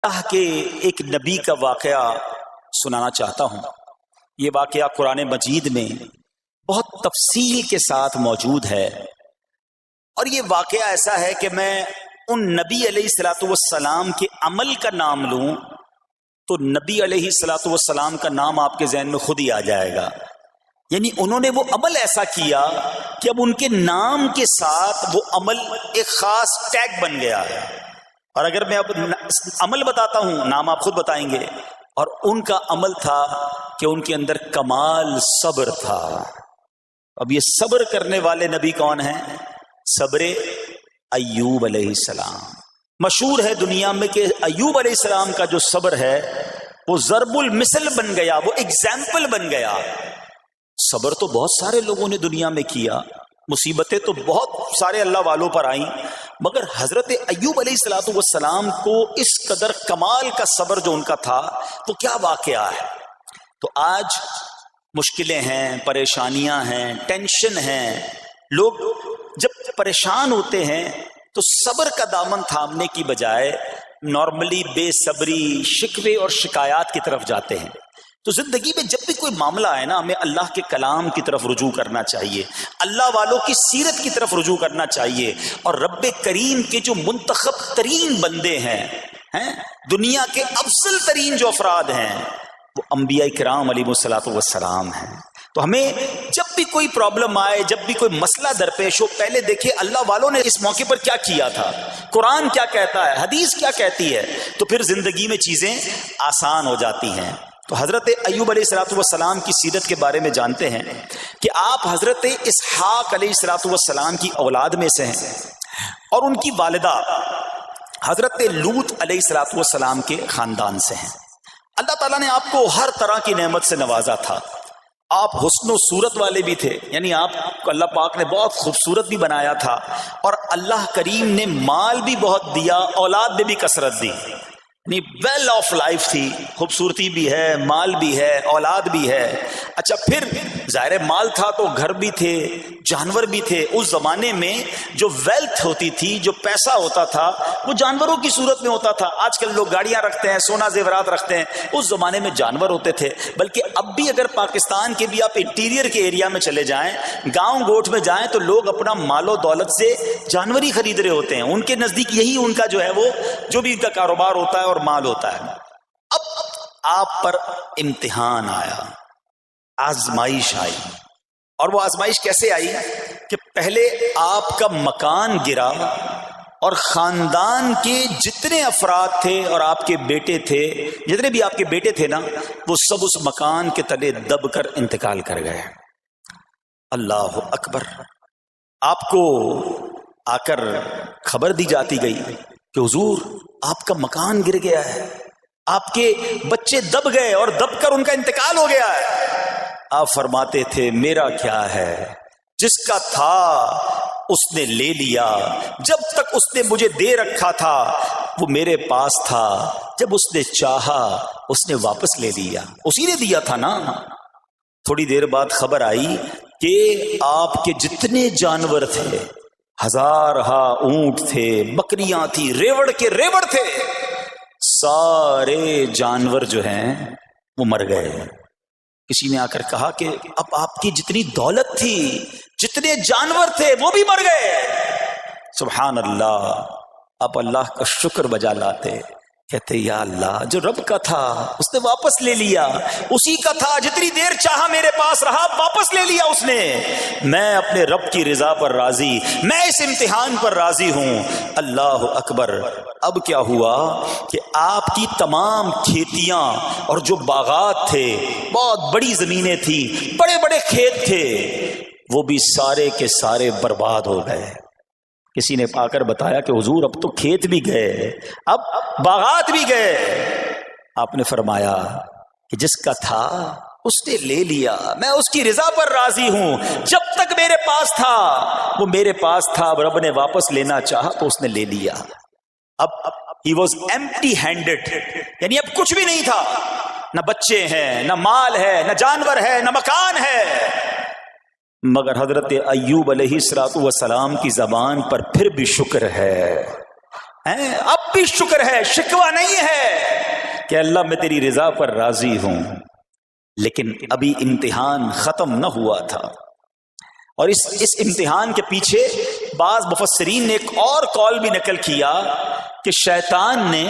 اللہ کے ایک نبی کا واقعہ سنانا چاہتا ہوں۔ یہ واقعہ قرآن مجید میں بہت تفصیل کے ساتھ موجود ہے، اور یہ واقعہ ایسا ہے کہ میں ان نبی علیہ الصلوۃ والسلام کے عمل کا نام لوں تو نبی علیہ الصلوۃ والسلام کا نام آپ کے ذہن میں خود ہی آ جائے گا۔ یعنی انہوں نے وہ عمل ایسا کیا کہ اب ان کے نام کے ساتھ وہ عمل ایک خاص ٹیگ بن گیا ہے۔ اور اگر میں اب عمل بتاتا ہوں، نام آپ خود بتائیں گے، اور ان کا عمل تھا کہ ان کے اندر کمال صبر تھا۔ اب یہ صبر کرنے والے نبی کون ہیں؟ صبر ایوب علیہ السلام۔ مشہور ہے دنیا میں کہ ایوب علیہ السلام کا جو صبر ہے وہ ضرب المثل بن گیا، وہ ایگزامپل بن گیا۔ صبر تو بہت سارے لوگوں نے دنیا میں کیا، مصیبتیں تو بہت سارے اللہ والوں پر آئیں، مگر حضرت ایوب علیہ الصلوۃ والسلام کو اس قدر کمال کا صبر جو ان کا تھا وہ کیا واقعہ ہے۔ تو آج مشکلیں ہیں، پریشانیاں ہیں، ٹینشن ہیں، لوگ جب پریشان ہوتے ہیں تو صبر کا دامن تھامنے کی بجائے نارملی بے صبری، شکوے اور شکایات کی طرف جاتے ہیں۔ تو زندگی میں جب بھی کوئی معاملہ آئے نا، ہمیں اللہ کے کلام کی طرف رجوع کرنا چاہیے، اللہ والوں کی سیرت کی طرف رجوع کرنا چاہیے، اور رب کریم کے جو منتخب ترین بندے ہیں دنیا کے افضل ترین جو افراد ہیں وہ انبیاء کرام علیہ الصلوۃ والسلام ہیں۔ تو ہمیں جب بھی کوئی پرابلم آئے، جب بھی کوئی مسئلہ درپیش ہو، پہلے دیکھیں اللہ والوں نے اس موقع پر کیا کیا تھا، قرآن کیا کہتا ہے، حدیث کیا کہتی ہے، تو پھر زندگی میں چیزیں آسان ہو جاتی ہیں۔ تو حضرت ایوب علیہ الصلوۃ والسلام کی سیرت کے بارے میں جانتے ہیں کہ آپ حضرت اسحاق علیہ الصلوۃ والسلام کی اولاد میں سے ہیں، اور ان کی والدہ حضرت لوط علیہ الصلوۃ والسلام کے خاندان سے ہیں۔ اللہ تعالیٰ نے آپ کو ہر طرح کی نعمت سے نوازا تھا۔ آپ حسن و صورت والے بھی تھے، یعنی آپ کو اللہ پاک نے بہت خوبصورت بھی بنایا تھا، اور اللہ کریم نے مال بھی بہت دیا، اولاد میں بھی کثرت دی، یعنی ویل آف لائف تھی، خوبصورتی بھی ہے، مال بھی ہے، اولاد بھی ہے۔ اچھا، پھر ظاہر مال تھا تو گھر بھی تھے، جانور بھی تھے۔ اس زمانے میں جو ویلتھ ہوتی تھی، جو پیسہ ہوتا تھا، وہ جانوروں کی صورت میں ہوتا تھا۔ آج کل لوگ گاڑیاں رکھتے ہیں، سونا زیورات رکھتے ہیں، اس زمانے میں جانور ہوتے تھے۔ بلکہ اب بھی اگر پاکستان کے بھی آپ انٹیریئر کے ایریا میں چلے جائیں، گاؤں گوٹھ میں جائیں، تو لوگ اپنا مال و دولت سے جانور ہی خرید رہے ہوتے ہیں۔ ان کے نزدیک یہی ان کا جو ہے وہ جو بھی ان کا کاروبار ہوتا ہے اور مال ہوتا ہے۔ اب آپ پر امتحان آیا، آزمائش آئی، اور وہ آزمائش کیسے آئی کہ پہلے آپ کا مکان گرا، اور خاندان کے جتنے افراد تھے اور آپ کے بیٹے تھے، جتنے بھی آپ کے بیٹے تھے نا، وہ سب اس مکان کے تلے دب کر انتقال کر گئے۔ اللہ اکبر۔ آپ کو آ کر خبر دی جاتی گئی کہ حضور آپ کا مکان گر گیا ہے، آپ کے بچے دب گئے اور دب کر ان کا انتقال ہو گیا ہے۔ آپ فرماتے تھے میرا کیا ہے، جس کا تھا اس نے لے لیا، جب تک اس نے مجھے دے رکھا تھا وہ میرے پاس تھا، جب اس نے چاہا اس نے واپس لے لیا، اسی نے دیا تھا نا۔ تھوڑی دیر بعد خبر آئی کہ آپ کے جتنے جانور تھے، ہزارہا اونٹ تھے، بکریاں تھی، ریوڑ کے ریوڑ تھے، سارے جانور جو ہیں وہ مر گئے۔ کسی نے آ کر کہا کہ اب آپ کی جتنی دولت تھی، جتنے جانور تھے، وہ بھی مر گئے۔ سبحان اللہ۔ آپ اللہ کا شکر بجا لاتے، کہتے یا اللہ، جو رب کا تھا اس نے واپس لے لیا، اسی کا تھا، جتنی دیر چاہا میرے پاس رہا، واپس لے لیا اس نے۔ میں اپنے رب کی رضا پر راضی، میں اس امتحان پر راضی ہوں۔ اللہ اکبر۔ اب کیا ہوا کہ آپ کی تمام کھیتیاں اور جو باغات تھے، بہت بڑی زمینیں تھی، بڑے بڑے کھیت تھے، وہ بھی سارے کے سارے برباد ہو گئے۔ کسی نے آ کر بتایا کہ حضور اب تو کھیت بھی گئے، اب باغات بھی گئے۔ آپ نے فرمایا کہ جس کا تھا اس نے لے لیا، میں اس کی رضا پر راضی ہوں، جب تک میرے پاس تھا وہ میرے پاس تھا، اب رب نے واپس لینا چاہا تو اس نے لے لیا۔ اب he was empty handed، یعنی اب کچھ بھی نہیں تھا، نہ بچے ہیں، نہ مال ہے، نہ جانور ہے، نہ مکان ہے۔ مگر حضرت ایوب علیہ الصلوۃ والسلام کی زبان پر پھر بھی شکر ہے، اب بھی شکر ہے، شکوہ نہیں ہے کہ اللہ میں تیری رضا پر راضی ہوں، لیکن ابھی امتحان ختم نہ ہوا تھا۔ اور اس امتحان کے پیچھے بعض مفسرین نے ایک اور قول بھی نقل کیا کہ شیطان نے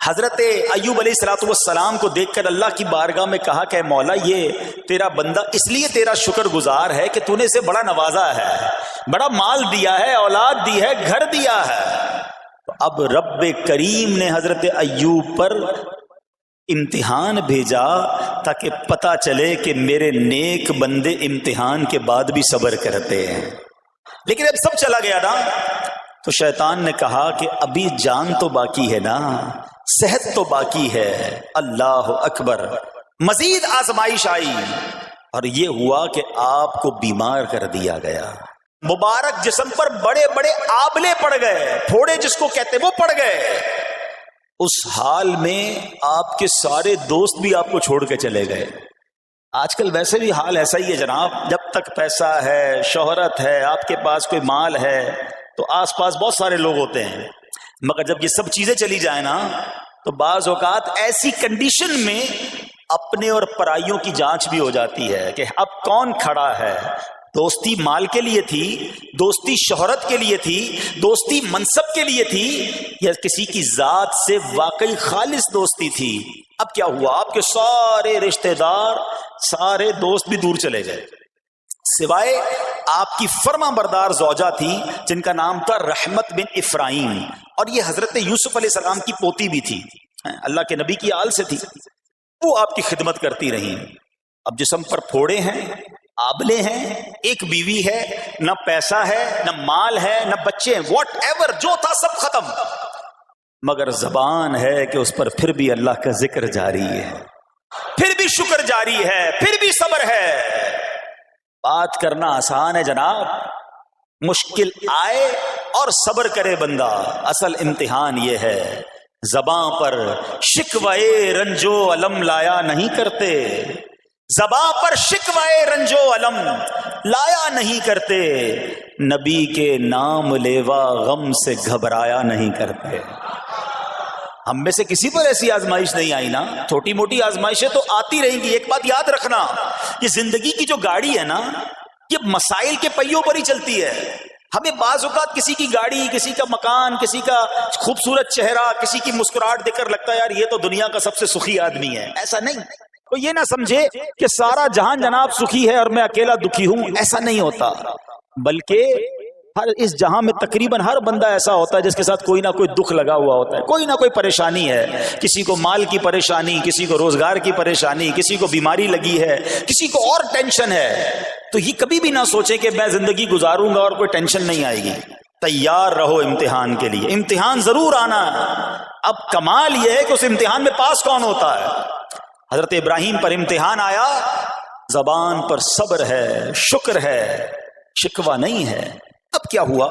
حضرت ایوب علیہ السلام کو دیکھ کر اللہ کی بارگاہ میں کہا کہ مولا یہ تیرا بندہ اس لیے تیرا شکر گزار ہے کہ تو نے اسے بڑا نوازا ہے، بڑا مال دیا ہے، اولاد دی ہے، گھر دیا ہے۔ اب رب کریم نے حضرت ایوب پر امتحان بھیجا تاکہ پتا چلے کہ میرے نیک بندے امتحان کے بعد بھی صبر کرتے ہیں۔ لیکن اب سب چلا گیا نا، تو شیطان نے کہا کہ ابھی جان تو باقی ہے نا، صحت تو باقی ہے، اللہ اکبر، مزید آزمائش آئی اور یہ ہوا کہ آپ کو بیمار کر دیا گیا۔ مبارک جسم پر بڑے بڑے آبلے پڑ گئے، پھوڑے جس کو کہتے وہ پڑ گئے۔ اس حال میں آپ کے سارے دوست بھی آپ کو چھوڑ کے چلے گئے۔ آج کل ویسے بھی حال ایسا ہی ہے جناب، جب تک پیسہ ہے، شہرت ہے، آپ کے پاس کوئی مال ہے تو آس پاس بہت سارے لوگ ہوتے ہیں، مگر جب یہ سب چیزیں چلی جائیں نا تو بعض اوقات ایسی کنڈیشن میں اپنے اور پرائیوں کی جانچ بھی ہو جاتی ہے کہ اب کون کھڑا ہے۔ دوستی مال کے لیے تھی، دوستی شہرت کے لیے تھی، دوستی منصب کے لیے تھی، یا کسی کی ذات سے واقعی خالص دوستی تھی؟ اب کیا ہوا؟ آپ کے سارے رشتہ دار، سارے دوست بھی دور چلے گئے، سوائے آپ کی فرما بردار زوجہ تھی جن کا نام تھا رحمت بن افراہیم، اور یہ حضرت یوسف علیہ السلام کی پوتی بھی تھی، اللہ کے نبی کی آل سے تھی، وہ آپ کی خدمت کرتی رہی۔ اب جسم پر پھوڑے ہیں، آبلے ہیں، ایک بیوی ہے، نہ پیسہ ہے، نہ مال ہے، نہ بچے ہیں، واٹ ایور جو تھا سب ختم، مگر زبان ہے کہ اس پر پھر بھی اللہ کا ذکر جاری ہے، پھر بھی شکر جاری ہے، پھر بھی صبر ہے۔ بات کرنا آسان ہے جناب، مشکل آئے اور صبر کرے بندہ، اصل امتحان یہ ہے۔ زباں پر شکوے رنجو علم لایا نہیں کرتے، زباں پر شکوے رنجو علم لایا نہیں کرتے، نبی کے نام لیوا غم سے گھبرایا نہیں کرتے۔ ہم میں سے کسی پر ایسی آزمائش نہیں آئی نا، چھوٹی موٹی آزمائشیں تو آتی رہیں گی۔ ایک بات یاد رکھنا، یہ زندگی کی جو گاڑی ہے نا، یہ مسائل کے پہیوں پر ہی چلتی ہے۔ ہمیں بعض اوقات کسی کی گاڑی، کسی کا مکان، کسی کا خوبصورت چہرہ، کسی کی مسکراہٹ دیکھ کر لگتا ہے یار یہ تو دنیا کا سب سے سخی آدمی ہے۔ ایسا نہیں، تو یہ نہ سمجھے کہ سارا جہان جناب سخی ہے اور میں اکیلا دکھی ہوں، ایسا نہیں ہوتا، بلکہ اس جہاں میں تقریباً ہر بندہ ایسا ہوتا ہے جس کے ساتھ کوئی نہ کوئی دکھ لگا ہوا ہوتا ہے، کوئی نہ کوئی پریشانی ہے، کسی کو مال کی پریشانی، کسی کو روزگار کی پریشانی، کسی کو بیماری لگی ہے، کسی کو اور ٹینشن ہے۔ تو یہ کبھی بھی نہ سوچے کہ میں زندگی گزاروں گا اور کوئی ٹینشن نہیں آئے گی۔ تیار رہو امتحان کے لیے، امتحان ضرور آنا ہے۔ اب کمال یہ ہے کہ اس امتحان میں پاس کون ہوتا ہے۔ حضرت ابراہیم پر امتحان آیا، زبان پر صبر ہے، شکر ہے، شکوہ نہیں ہے۔ اب کیا ہوا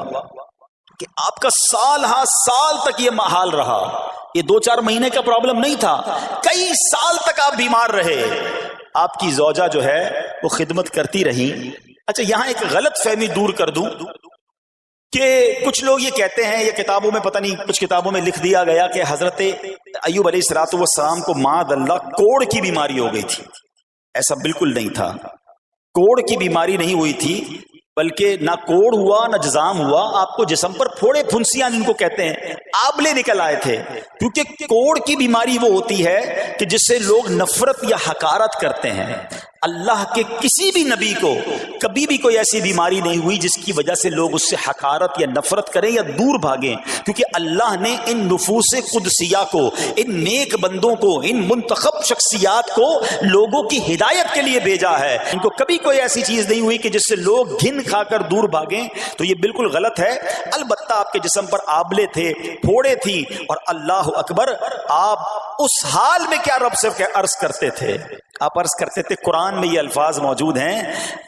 کہ آپ کا سال ہاں سال تک یہ حال رہا، یہ 2-4 مہینے کا پرابلم نہیں تھا، کئی سال تک آپ بیمار رہے۔ آپ کی زوجہ جو ہے وہ خدمت کرتی رہی۔ اچھا یہاں ایک غلط فہمی دور کر دوں کہ کچھ لوگ یہ کہتے ہیں، یہ کتابوں میں پتہ نہیں کچھ کتابوں میں لکھ دیا گیا کہ حضرت ایوب علیہ السلام کو معاذ اللہ کوڑ کی بیماری ہو گئی تھی۔ ایسا بالکل نہیں تھا، کوڑ کی بیماری نہیں ہوئی تھی، بلکہ نہ کوڑ ہوا نہ جزام ہوا، آپ کو جسم پر پھوڑے پھنسیاں جن کو کہتے ہیں آبلے نکل آئے تھے، کیونکہ کوڑ کی بیماری وہ ہوتی ہے کہ جس سے لوگ نفرت یا حقارت کرتے ہیں۔ اللہ کے کسی بھی نبی کو کبھی بھی کوئی ایسی بیماری نہیں ہوئی جس کی وجہ سے لوگ اس سے حقارت یا نفرت کریں یا دور بھاگیں، کیونکہ اللہ نے ان نفوس قدسیہ کو، ان نیک بندوں کو، ان منتخب شخصیات کو لوگوں کی ہدایت کے لیے بھیجا ہے۔ ان کو کبھی کوئی ایسی چیز نہیں ہوئی کہ جس سے لوگ گھن کھا کر دور بھاگیں، تو یہ بالکل غلط ہے۔ البتہ آپ کے جسم پر آبلے تھے، پھوڑے تھی، اور اللہ اکبر، آپ اس حال میں کیا رب سے عرض کرتے تھے؟ آپ عرض کرتے تھے قرآن میں یہ الفاظ موجود ہیں،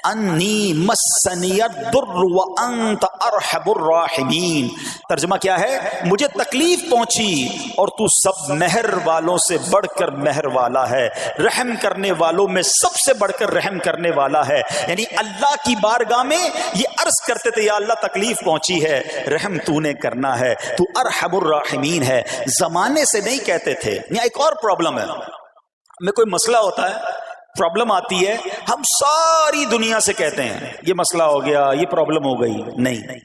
انی مسنی الضر وانت ارحم الراحمین. ترجمہ کیا ہے؟ مجھے تکلیف پہنچی اور تو سب مہر والوں سے بڑھ کر مہر والا ہے، رحم کرنے والوں میں سب سے بڑھ کر رحم کرنے والا ہے. یعنی اللہ کی بارگاہ میں یہ عرض کرتے تھے، یا اللہ تکلیف پہنچی ہے، رحم تو نے کرنا ہے، تو ارحم الراحمین ہے. زمانے سے نہیں کہتے تھے. یہاں ایک اور پرابلم ہے، میں کوئی مسئلہ ہوتا ہے، پرابلم آتی ہے، ہم ساری دنیا سے کہتے ہیں یہ مسئلہ ہو گیا، یہ پرابلم ہو گئی. نہیں،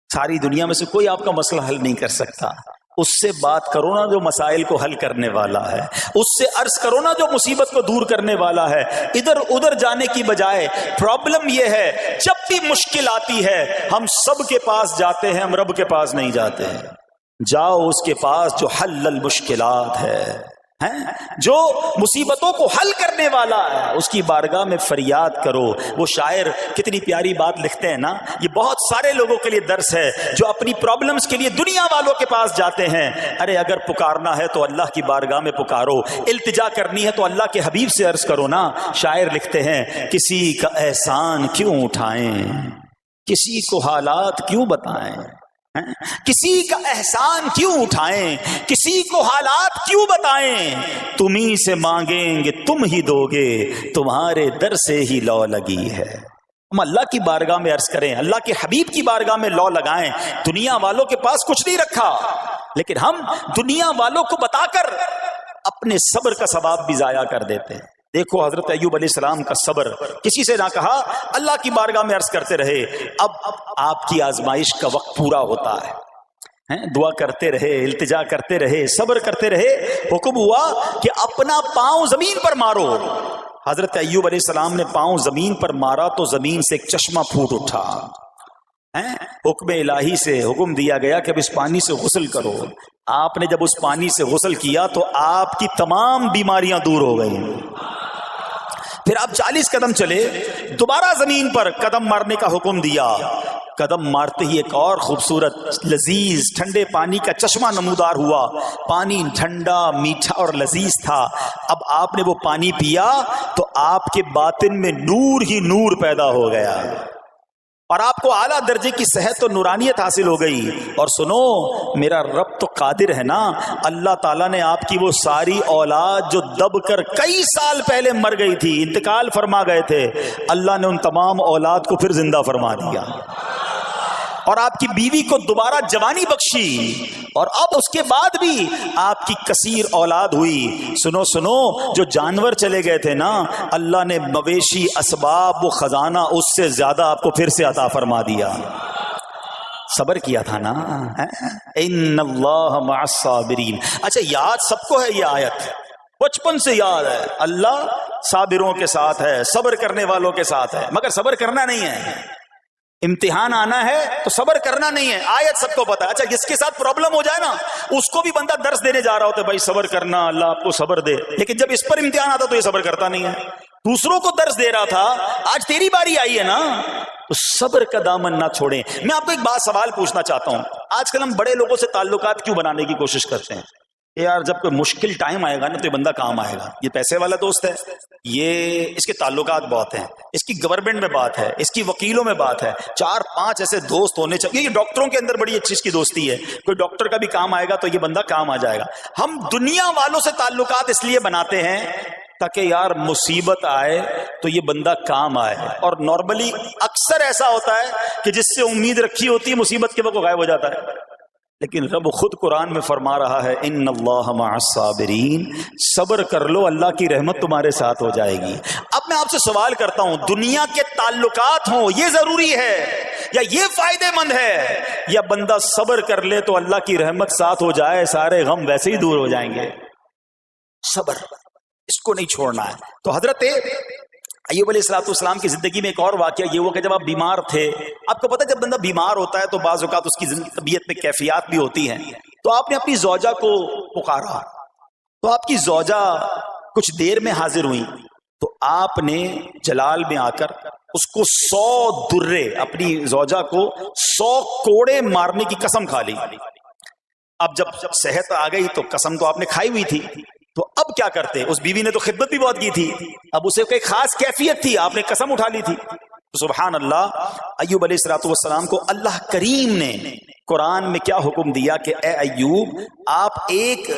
ساری دنیا میں سے کوئی آپ کا مسئلہ حل نہیں کر سکتا. اس سے بات کرو نا جو مسائل کو حل کرنے والا ہے، اس سے عرض کرو نا جو مصیبت کو دور کرنے والا ہے. ادھر ادھر جانے کی بجائے پرابلم یہ ہے جب بھی مشکل آتی ہے ہم سب کے پاس جاتے ہیں، ہم رب کے پاس نہیں جاتے ہیں. جاؤ اس کے پاس جو حل المشکلات ہے، جو مصیبتوں کو حل کرنے والا ہے، اس کی بارگاہ میں فریاد کرو. وہ شاعر کتنی پیاری بات لکھتے ہیں نا، یہ بہت سارے لوگوں کے لیے درس ہے جو اپنی پرابلمز کے لیے دنیا والوں کے پاس جاتے ہیں. ارے اگر پکارنا ہے تو اللہ کی بارگاہ میں پکارو، التجا کرنی ہے تو اللہ کے حبیب سے عرض کرو نا. شاعر لکھتے ہیں، کسی کا احسان کیوں اٹھائیں، کسی کو حالات کیوں بتائیں، کسی کا احسان کیوں اٹھائیں، کسی کو حالات کیوں بتائیں. تمہیں سے مانگیں گے تم ہی دو گے، تمہارے در سے ہی لو لگی ہے. ہم اللہ کی بارگاہ میں عرض کریں، اللہ کے حبیب کی بارگاہ میں لو لگائیں. دنیا والوں کے پاس کچھ نہیں رکھا، لیکن ہم دنیا والوں کو بتا کر اپنے صبر کا ثواب بھی ضائع کر دیتے ہیں. دیکھو حضرت ایوب علیہ السلام کا صبر، کسی سے نہ کہا، اللہ کی بارگاہ میں عرض کرتے رہے. اب آپ کی آزمائش کا وقت پورا ہوتا ہے، دعا کرتے رہے، التجا کرتے رہے، صبر کرتے رہے. حکم ہوا کہ اپنا پاؤں زمین پر مارو. حضرت ایوب علیہ السلام نے پاؤں زمین پر مارا تو زمین سے ایک چشمہ پھوٹ اٹھا. حکم الہی سے حکم دیا گیا کہ اب اس پانی سے غسل کرو. آپ نے جب اس پانی سے غسل کیا تو آپ کی تمام بیماریاں دور ہو گئیں. پھر آپ 40 قدم چلے، دوبارہ زمین پر قدم مارنے کا حکم دیا. قدم مارتے ہی ایک اور خوبصورت لذیذ ٹھنڈے پانی کا چشمہ نمودار ہوا. پانی ٹھنڈا، میٹھا اور لذیذ تھا. اب آپ نے وہ پانی پیا تو آپ کے باطن میں نور ہی نور پیدا ہو گیا اور آپ کو اعلیٰ درجے کی صحت اور نورانیت حاصل ہو گئی. اور سنو، میرا رب تو قادر ہے نا، اللہ تعالیٰ نے آپ کی وہ ساری اولاد جو دب کر کئی سال پہلے مر گئی تھی، انتقال فرما گئے تھے، اللہ نے ان تمام اولاد کو پھر زندہ فرما دیا. اور آپ کی بیوی کو دوبارہ جوانی بخشی، اور اب اس کے بعد بھی آپ کی کثیر اولاد ہوئی. سنو سنو، جو جانور چلے گئے تھے نا، اللہ نے مویشی، اسباب، وہ خزانہ اس سے زیادہ آپ کو پھر سے عطا فرما دیا. صبر کیا تھا نا. ان اللہ مع الصابرین. اچھا، یاد سب کو ہے یہ آیت، بچپن سے یاد ہے، اللہ صابروں کے ساتھ ہے، صبر کرنے والوں کے ساتھ ہے. مگر صبر کرنا نہیں ہے، امتحان آنا ہے تو صبر کرنا نہیں ہے. آیت سب کو پتا ہے. اچھا، جس کے ساتھ پرابلم ہو جائے نا، اس کو بھی بندہ درس دینے جا رہا ہوتا ہے، بھائی صبر کرنا، اللہ آپ کو صبر دے. لیکن جب اس پر امتحان آتا تو یہ صبر کرتا نہیں ہے. دوسروں کو درس دے رہا تھا، آج تیری باری آئی ہے نا، تو صبر کا دامن نہ چھوڑیں. میں آپ کو ایک بات سوال پوچھنا چاہتا ہوں. آج کل ہم بڑے لوگوں سے تعلقات کیوں بنانے کی کوشش کرتے ہیں؟ یار جب کوئی مشکل ٹائم آئے گا نا تو یہ بندہ کام آئے گا، یہ پیسے والا دوست ہے، یہ اس کے تعلقات بہت ہیں، اس کی گورنمنٹ میں بات ہے، اس کی وکیلوں میں بات ہے. 4-5 ایسے دوست ہونے چاہیے. یہ ڈاکٹروں کے اندر بڑی اچھی اس کی دوستی ہے، کوئی ڈاکٹر کا بھی کام آئے گا تو یہ بندہ کام آ جائے گا. ہم دنیا والوں سے تعلقات اس لیے بناتے ہیں تاکہ یار مصیبت آئے تو یہ بندہ کام آئے. اور نارملی اکثر ایسا ہوتا ہے کہ جس سے امید رکھی ہوتی ہے مصیبت کے وقت غائب ہو جاتا ہے. لیکن رب خود قرآن میں فرما رہا ہے، ان اللہ مع الصابرین، صبر کر لو، اللہ کی رحمت تمہارے ساتھ ہو جائے گی. اب میں آپ سے سوال کرتا ہوں، دنیا کے تعلقات ہوں یہ ضروری ہے یا یہ فائدے مند ہے، یا بندہ صبر کر لے تو اللہ کی رحمت ساتھ ہو جائے، سارے غم ویسے ہی دور ہو جائیں گے؟ صبر، اس کو نہیں چھوڑنا ہے. تو حضرت ایوب علیہ السلام کی زندگی میں ایک اور واقعہ یہ ہوا کہ جب آپ بیمار تھے، آپ کو پتہ جب بندہ بیمار ہوتا ہے تو بعض اوقات اس کی طبیعت میں کیفیات بھی ہوتی ہیں. تو آپ نے اپنی زوجہ کو پکارا تو آپ کی زوجہ کچھ دیر میں حاضر ہوئی. تو آپ نے جلال میں آ کر اس کو 100 درے، اپنی زوجہ کو 100 کوڑے مارنے کی قسم کھا لی. اب جب صحت آ گئی تو قسم تو آپ نے کھائی ہوئی تھی، تو اب اب کیا کرتے؟ اس بیوی نے تو خدمت بھی بہت کی تھی، اب اسے کوئی خاص کیفیت تھی، آپ نے قسم اٹھا لی تھی. سبحان اللہ. ایوب علیہ الصلوۃ والسلام کو اللہ کریم نے قرآن میں کیا حکم دیا کہ اے ایوب آپ ایک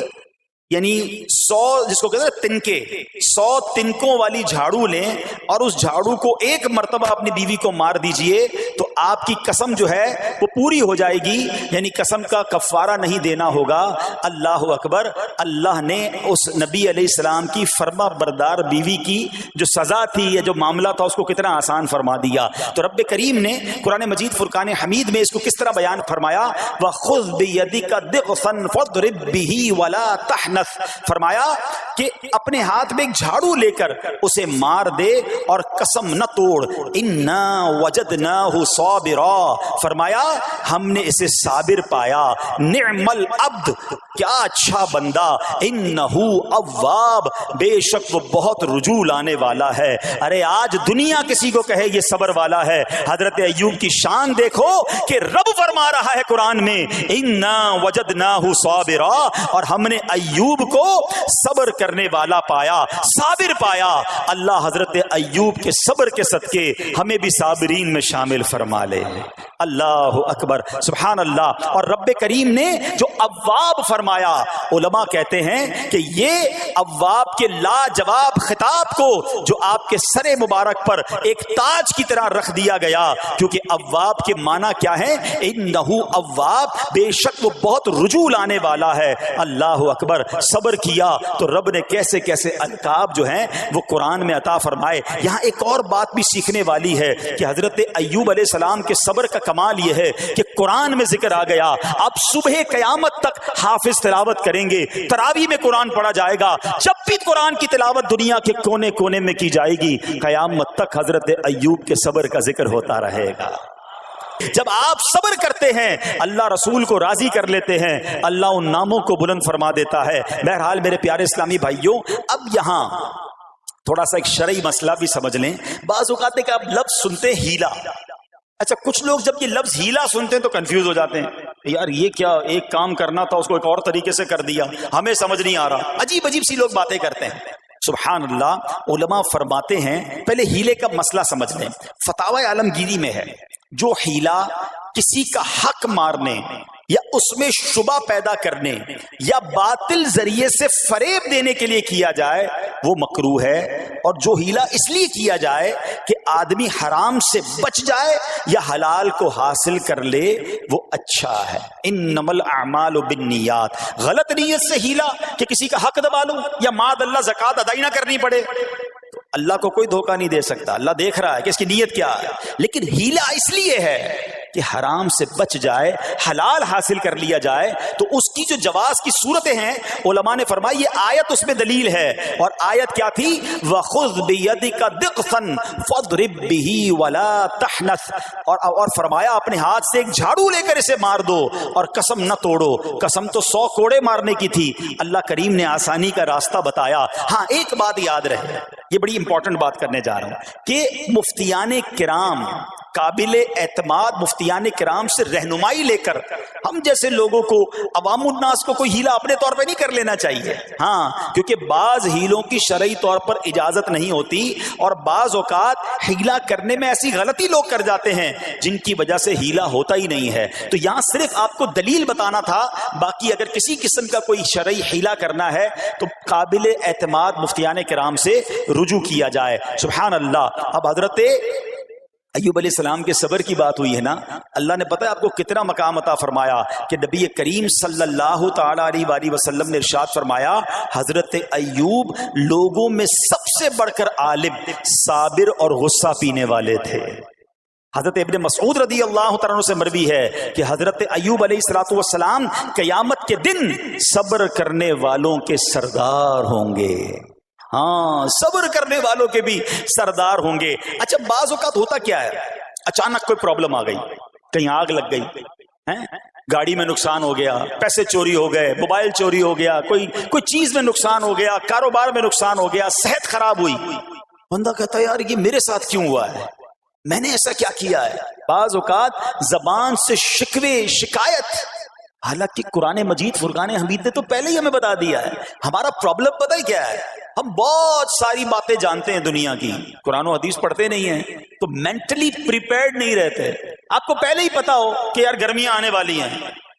یعنی 100 جس کو کہتے ہیں تنکے 100 تنکوں والی جھاڑو لیں اور اس جھاڑو کو ایک مرتبہ اپنی بیوی کو مار دیجئے تو آپ کی قسم جو ہے وہ پوری ہو جائے گی، یعنی قسم کا کفارہ نہیں دینا ہوگا. اللہ اکبر. اللہ نے اس نبی علیہ السلام کی فرما بردار بیوی کی جو سزا تھی یا جو معاملہ تھا اس کو کتنا آسان فرما دیا. تو رب کریم نے قرآن مجید فرقان حمید میں اس کو کس طرح بیان فرمایا؟ وَخُذْ بِيَدِكَ ضِغْثًا فَاضْرِب بِهِ وَلَا تَحْنَثْ. فرمایا کہ اپنے ہاتھ میں ایک جھاڑو لے کر اسے مار دے اور قسم نہ توڑ. انا وجدناہ صابرا. فرمایا ہم نے اسے صابر پایا. نعم العبد. کیا اچھا بندہ. انہو اواب. بے شک وہ بہت رجوع لانے والا ہے. ارے آج دنیا کسی کو کہے یہ صبر والا ہے، حضرت ایوب کی شان دیکھو کہ رب فرما رہا ہے قرآن میں انا وجدناہ صابرا، اور ہم نے ایوب کو صبر کرنے والا پایا، صابر پایا. اللہ حضرت ایوب کے صبر کے صدقے ہمیں بھی صابرین میں شامل فرما لے. اللہ اکبر. سبحان اللہ. اور رب کریم نے جو اواب فرمایا، علماء کہتے ہیں کہ یہ اواب کے لاجواب خطاب کو جو آپ کے سر مبارک پر ایک تاج کی طرح رکھ دیا گیا، کیونکہ اواب کے معنی کیا ہے؟ انہو اواب. بے شک وہ بہت رجوع لانے والا ہے. اللہ اکبر. صبر کیا تو رب نے کیسے کیسے القاب جو ہیں وہ قرآن میں عطا فرمائے. یہاں ایک اور بات بھی سیکھنے والی ہے کہ حضرت ایوب علیہ السلام کے صبر کا کمال یہ ہے کہ قرآن میں ذکر آ گیا. اب صبح قیامت تک حافظ تلاوت کریں گے، تراویح میں قرآن پڑھا جائے گا، جب بھی قرآن کی تلاوت دنیا کے کونے کونے میں کی جائے گی، قیامت تک حضرت ایوب کے صبر کا ذکر ہوتا رہے گا. جب آپ صبر کرتے ہیں اللہ رسول کو راضی کر لیتے ہیں، اللہ ان ناموں کو بلند فرما دیتا ہے. بہرحال میرے پیارے اسلامی بھائیوں، اب یہاں تھوڑا سا ایک شرعی مسئلہ بھی سمجھ لیں. بعض اوقات ہے کہ آپ لفظ سنتے ہیں ہیلا. اچھا کچھ لوگ جب یہ لفظ ہیلا سنتے ہیں تو کنفیوز ہو جاتے ہیں، یار یہ کیا، ایک کام کرنا تھا اس کو ایک اور طریقے سے کر دیا، ہمیں سمجھ نہیں آ رہا. عجیب عجیب سی لوگ باتیں کرتے ہیں. سبحان اللہ. علماء فرماتے ہیں پہلے ہیلے کا مسئلہ سمجھ لیں. فتاوی عالمگیری میں ہے جو ہیلا کسی کا حق مارنے یا اس میں شبہ پیدا کرنے یا باطل ذریعے سے فریب دینے کے لیے کیا جائے وہ مکروہ ہے، اور جو ہیلا اس لیے کیا جائے کہ آدمی حرام سے بچ جائے یا حلال کو حاصل کر لے وہ اچھا ہے. انما الاعمال بالنیات. غلط نیت سے ہیلا کہ کسی کا حق دبا لوں یا معاذ اللہ زکوٰۃ ادائی نہ کرنی پڑے، تو اللہ کو کوئی دھوکہ نہیں دے سکتا. اللہ دیکھ رہا ہے کہ اس کی نیت کیا ہے. لیکن ہیلا اس لیے ہے کہ حرام سے بچ جائے، حلال حاصل کر لیا جائے. تو اس کی جو جواز کی صورتیں ہیں علماء نے فرمایا یہ آیت اس میں دلیل ہے. اور آیت کیا تھی؟ وَخُذْ بِيَدِكَ ضِغْثًا فَاضْرِب بِهِ وَلَا تَحْنَثْ. اور فرمایا اپنے ہاتھ سے ایک جھاڑو لے کر اسے مار دو اور قسم نہ توڑو. قسم تو 100 کوڑے مارنے کی تھی، اللہ کریم نے آسانی کا راستہ بتایا. ہاں ایک بات یاد رہے، یہ بڑی امپورٹنٹ بات کرنے جا رہا ہوں کہ مفتیان کرام، قابل اعتماد مفتیان کرام سے رہنمائی لے کر ہم جیسے لوگوں کو، عوام الناس کو کوئی ہیلا اپنے طور پہ نہیں کر لینا چاہیے. ہاں کیونکہ بعض ہیلوں کی شرعی طور پر اجازت نہیں ہوتی، اور بعض اوقات ہیلا کرنے میں ایسی غلطی لوگ کر جاتے ہیں جن کی وجہ سے ہیلا ہوتا ہی نہیں ہے. تو یہاں صرف آپ کو دلیل بتانا تھا. باقی اگر کسی قسم کا کوئی شرعی ہیلا کرنا ہے تو قابل اعتماد مفتیان کرام سے رجوع کیا جائے. سبحان اللہ. اب حضرت ایوب علیہ السلام کے صبر کی بات ہوئی ہے نا، اللہ نے پتہ ہے آپ کو کتنا مقام عطا فرمایا کہ نبی کریم صلی اللہ تعالی علیہ وآلہ وسلم نے ارشاد فرمایا حضرت ایوب لوگوں میں سب سے بڑھ کر عالم، صابر اور غصہ پینے والے تھے. حضرت ابن مسعود رضی اللہ تعالیٰ عنہ سے مروی ہے کہ حضرت ایوب علیہ السلام قیامت کے دن صبر کرنے والوں کے سردار ہوں گے. ہاں صبر کرنے والوں کے بھی سردار ہوں گے. اچھا بعض اوقات ہوتا کیا ہے، اچانک کوئی پرابلم آ گئی، کہیں آگ لگ گئی، گاڑی میں نقصان ہو گیا، پیسے چوری ہو گئے، موبائل چوری ہو گیا، کوئی چیز میں نقصان ہو گیا، کاروبار میں نقصان ہو گیا، صحت خراب ہوئی. بندہ کہتا ہے یار یہ میرے ساتھ کیوں ہوا ہے، میں نے ایسا کیا کیا ہے. بعض اوقات زبان سے شکوے، شکایت حالانکہ قرآن مجید فرقان حمید نے تو پہلے ہی ہمیں بتا دیا ہے. ہمارا پرابلم پتہ ہی کیا ہے؟ ہم بہت ساری باتیں جانتے ہیں دنیا کی، قرآن و حدیث پڑھتے نہیں ہیں، تو مینٹلی پریپیئرڈ نہیں رہتے. آپ کو پہلے ہی پتا ہو کہ یار گرمیاں آنے والی ہیں،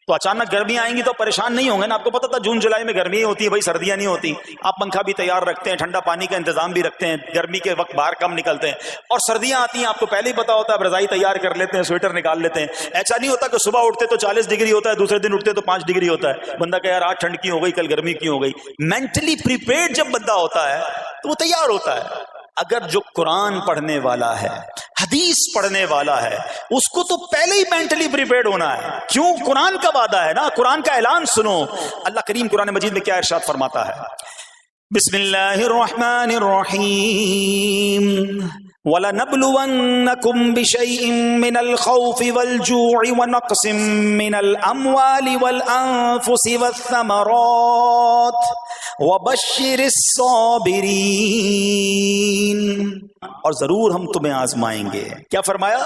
تو اچانک گرمیاں آئیں گی تو پریشان نہیں ہوں گے نا. آپ کو پتا تھا جون جولائی میں گرمیاں ہوتی ہیں بھائی، سردیاں نہیں ہوتی. آپ پنکھا بھی تیار رکھتے ہیں، ٹھنڈا پانی کا انتظام بھی رکھتے ہیں، گرمی کے وقت باہر کم نکلتے ہیں. اور سردیاں آتی ہیں آپ کو پہلے ہی پتا ہوتا ہے، اب رضائی تیار کر لیتے ہیں، سویٹر نکال لیتے ہیں. ایسا نہیں ہوتا کہ صبح اٹھتے تو 40 ڈگری ہوتا ہے، دوسرے دن اٹھتے تو 5 ڈگری ہوتا ہے. بندہ کہ یار آج ٹھنڈ کی ہو گئی، کل گرمی کی ہو گئی. مینٹلی پریپیئرڈ جب بندہ ہوتا ہے تو وہ تیار ہوتا ہے. اگر جو قرآن پڑھنے والا ہے، حدیث پڑھنے والا ہے، اس کو تو پہلے ہی مینٹلی پریپیئرڈ ہونا ہے. کیوں؟ قرآن کا وعدہ ہے نا، قرآن کا اعلان سنو. اللہ کریم قرآن مجید میں کیا ارشاد فرماتا ہے؟ بسم اللہ الرحمن الرحیم وَلَنَبْلُوَنَّكُمْ بِشَيْءٍ مِّنَ الْخَوْفِ وَالْجُوعِ وَنَقْصٍ مِّنَ الْأَمْوَالِ وَالْأَنفُسِ وَالثَّمَرَاتِ وَبَشِّرِ الصَّابِرِينَ. اور ضرور ہم تمہیں آزمائیں گے. کیا فرمایا؟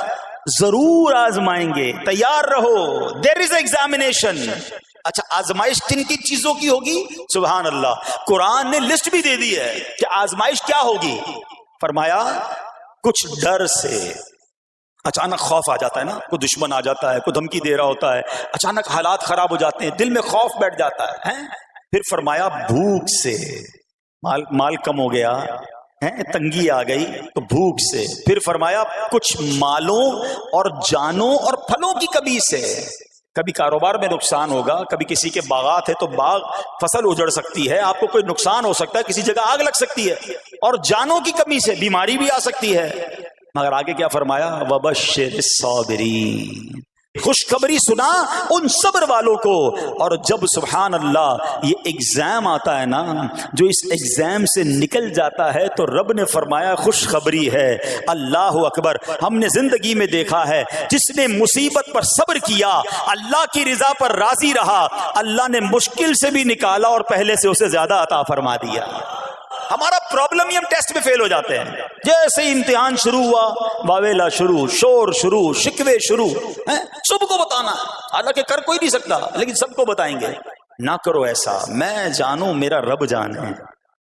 ضرور آزمائیں گے، تیار رہو. دیر از ایگزامینیشن. اچھا آزمائش کن کن چیزوں کی ہوگی؟ سبحان اللہ، قرآن نے لسٹ بھی دے دی ہے کہ آزمائش کیا ہوگی. فرمایا کچھ ڈر سے، اچانک خوف آ جاتا ہے نا، کوئی دشمن آ جاتا ہے، کوئی دھمکی دے رہا ہوتا ہے، اچانک حالات خراب ہو جاتے ہیں، دل میں خوف بیٹھ جاتا ہے. پھر فرمایا بھوک سے، مال کم ہو گیا، تنگی آ گئی تو بھوک سے. پھر فرمایا کچھ مالوں اور جانوں اور پھلوں کی کمی سے. کبھی کاروبار میں نقصان ہوگا، کبھی کسی کے باغات ہے تو باغ فصل اجڑ سکتی ہے، آپ کو کوئی نقصان ہو سکتا ہے، کسی جگہ آگ لگ سکتی ہے، اور جانوں کی کمی سے بیماری بھی آ سکتی ہے. مگر آگے کیا فرمایا؟ وَبَشِّرِ الصَّابِرِينَ. خوشخبری سنا ان صبر والوں کو. اور جب سبحان اللہ یہ ایگزام آتا ہے نا، جو اس ایگزام سے نکل جاتا ہے تو رب نے فرمایا خوشخبری ہے. اللہ اکبر. ہم نے زندگی میں دیکھا ہے جس نے مصیبت پر صبر کیا، اللہ کی رضا پر راضی رہا، اللہ نے مشکل سے بھی نکالا اور پہلے سے اسے زیادہ عطا فرما دیا. ہمارا پرابلم ہی ہم ٹیسٹ میں فیل ہو جاتے ہیں. جیسے ہی امتحان شروع ہوا، واویلا شروع، شور شروع، شکوے شروع. سب کو بتانا، حالانکہ کر کوئی نہیں سکتا لیکن سب کو بتائیں گے. نہ کرو ایسا، میں جانوں میرا رب جانے،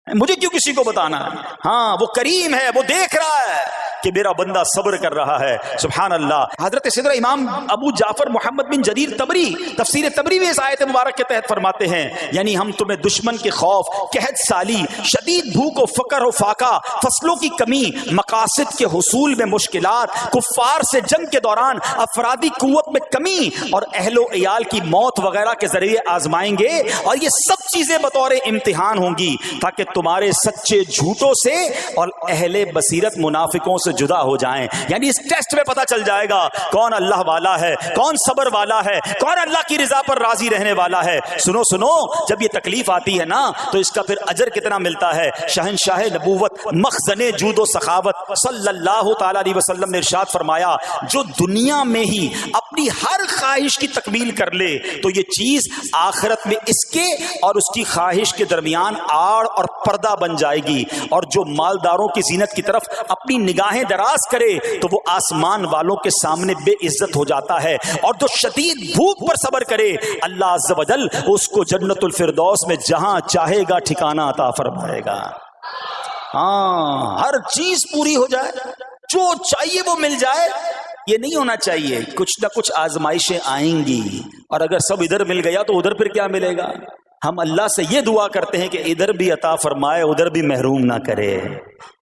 مجھے کیوں کسی کو بتانا ہے؟ ہاں وہ کریم ہے، وہ دیکھ رہا ہے کہ میرا بندہ صبر کر رہا ہے. سبحان اللہ. حضرت سیدنا امام ابو جعفر محمد بن جریر طبری تفسیر طبری میں اس آیت مبارک کے تحت فرماتے ہیں، یعنی ہم تمہیں دشمن کے خوف، قحط سالی، شدید بھوک و فقر و فاقہ، فصلوں کی کمی، مقاصد کے حصول میں مشکلات، کفار سے جنگ کے دوران افرادی قوت میں کمی اور اہل و عیال کی موت وغیرہ کے ذریعے آزمائیں گے. اور یہ سب چیزیں بطور امتحان ہوں گی تاکہ تمہارے سچے جھوٹوں سے اور اہل بصیرت منافقوں سے جدا ہو جائیں. یعنی اس ٹیسٹ میں پتا چل جائے گا کون اللہ والا ہے، کون صبر والا ہے، کون اللہ کی رضا پر راضی رہنے والا ہے. سنو سنو، جب یہ تکلیف آتی ہے نا تو اس کا پھر اجر کتنا ملتا ہے. شہنشاہ نبوت، مخزن جود و سخاوت صلی اللہ تعالی علیہ وسلم نے ارشاد فرمایا، جو دنیا میں ہی اپنی ہر خواہش کی تکمیل کر لے تو یہ چیز آخرت میں اس کے اور اس کی خواہش کے درمیان آڑ اور پردہ بن جائے گی. اور جو مالداروں کی زینت کی طرف اپنی نگاہیں دراز کرے تو وہ آسمان والوں کے سامنے بے عزت ہو جاتا ہے. اور جو شدید بھوک پر صبر کرے اللہ عز و جل اس کو جنت الفردوس میں جہاں چاہے گا ٹھکانہ عطا فرمائے گا. ہاں، ہر چیز پوری ہو جائے، جو چاہیے وہ مل جائے، یہ نہیں ہونا چاہیے. کچھ نہ کچھ آزمائشیں آئیں گی، اور اگر سب ادھر مل گیا تو ادھر پھر کیا ملے گا؟ ہم اللہ سے یہ دعا کرتے ہیں کہ ادھر بھی عطا فرمائے، ادھر بھی محروم نہ کرے.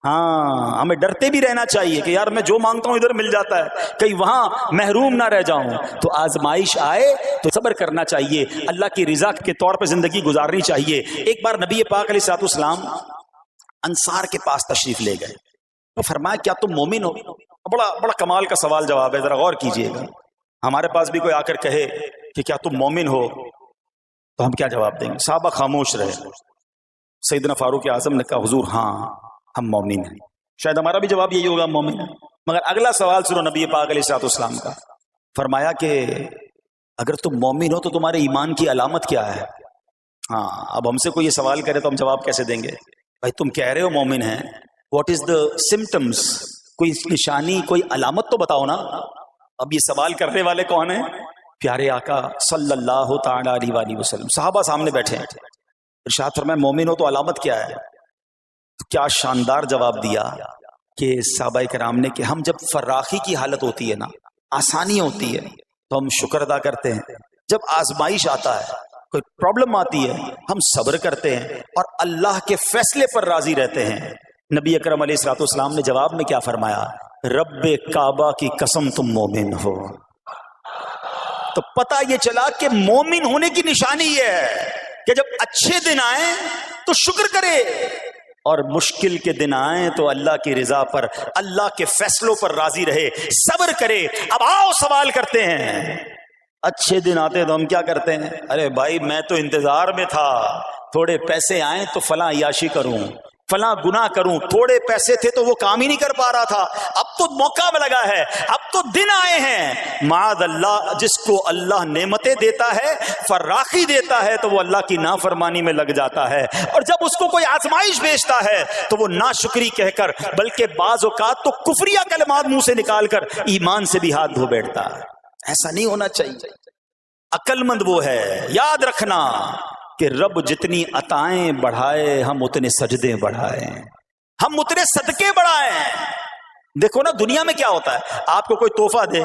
ہاں، ہمیں ڈرتے بھی رہنا چاہیے کہ یار میں جو مانگتا ہوں ادھر مل جاتا ہے، کہیں وہاں محروم نہ رہ جاؤں. تو آزمائش آئے تو صبر کرنا چاہیے، اللہ کی رضا کے طور پہ زندگی گزارنی چاہیے. ایک بار نبی پاک علیہ الصلوۃ والسلام انصار کے پاس تشریف لے گئے تو فرمایا کیا تم مومن ہو؟ بڑا کمال کا سوال جواب ہے، ذرا غور کیجئے گا. ہمارے پاس بھی کوئی آ کر کہے کہ کیا تم مومن ہو تو ہم کیا جواب دیں گے؟ صحابہ خاموش رہے. سیدنا فاروق اعظم نے کہا حضور ہاں ہم مومن ہیں. شاید ہمارا بھی جواب یہی ہوگا ہم مومن ہیں. مگر اگلا سوال سنو نبی پاک علیہ الصلوۃ والسلام کا. فرمایا کہ اگر تم مومن ہو تو تمہارے ایمان کی علامت کیا ہے؟ ہاں، اب ہم سے کوئی یہ سوال کرے تو ہم جواب کیسے دیں گے؟ بھائی تم کہہ رہے ہو مومن ہیں، واٹ از دا سمٹمز؟ کوئی نشانی، کوئی علامت تو بتاؤ نا. اب یہ سوال کرنے والے کون ہیں؟ پیارے آقا صلی اللہ تعالی علیہ وآلہ وسلم صحابہ سامنے بیٹھے ہیں، ارشاد فرمایا مومن ہو تو علامت کیا ہے؟ کیا شاندار جواب دیا کہ صحابہ کرام نے کہ ہم جب فراخی کی حالت ہوتی ہے نا، آسانی ہوتی ہے تو ہم شکر ادا کرتے ہیں، جب آزمائش آتا ہے، کوئی پرابلم آتی ہے، ہم صبر کرتے ہیں اور اللہ کے فیصلے پر راضی رہتے ہیں۔ نبی اکرم علیہ الصلوۃ والسلام نے جواب میں کیا فرمایا؟ رب کعبہ کی قسم تم مومن ہو۔ تو پتہ یہ چلا کہ مومن ہونے کی نشانی یہ ہے کہ جب اچھے دن آئیں تو شکر کرے اور مشکل کے دن آئیں تو اللہ کی رضا پر، اللہ کے فیصلوں پر راضی رہے، صبر کرے۔ اب آؤ سوال کرتے ہیں، اچھے دن آتے تو ہم کیا کرتے ہیں؟ ارے بھائی میں تو انتظار میں تھا، تھوڑے پیسے آئیں تو فلاں عیاشی کروں، فلاں گناہ کروں، تھوڑے پیسے تھے تو وہ کام ہی نہیں کر پا رہا تھا، اب تو موقع لگا ہے، اب تو دن آئے ہیں۔ معاذ اللہ، جس کو اللہ نعمتیں دیتا ہے، فراخی دیتا ہے، تو وہ اللہ کی نافرمانی میں لگ جاتا ہے، اور جب اس کو کوئی آزمائش بھیجتا ہے تو وہ ناشکری کہہ کر، بلکہ بعض اوقات تو کفریہ کلمات منہ سے نکال کر ایمان سے بھی ہاتھ دھو بیٹھتا ہے۔ ایسا نہیں ہونا چاہیے۔ عقل مند وہ ہے، یاد رکھنا کہ رب جتنی عطائیں بڑھائے ہم اتنے سجدے بڑھائیں، ہم اتنے صدقے بڑھائیں۔ دیکھو نا دنیا میں کیا ہوتا ہے، آپ کو کوئی تحفہ دے،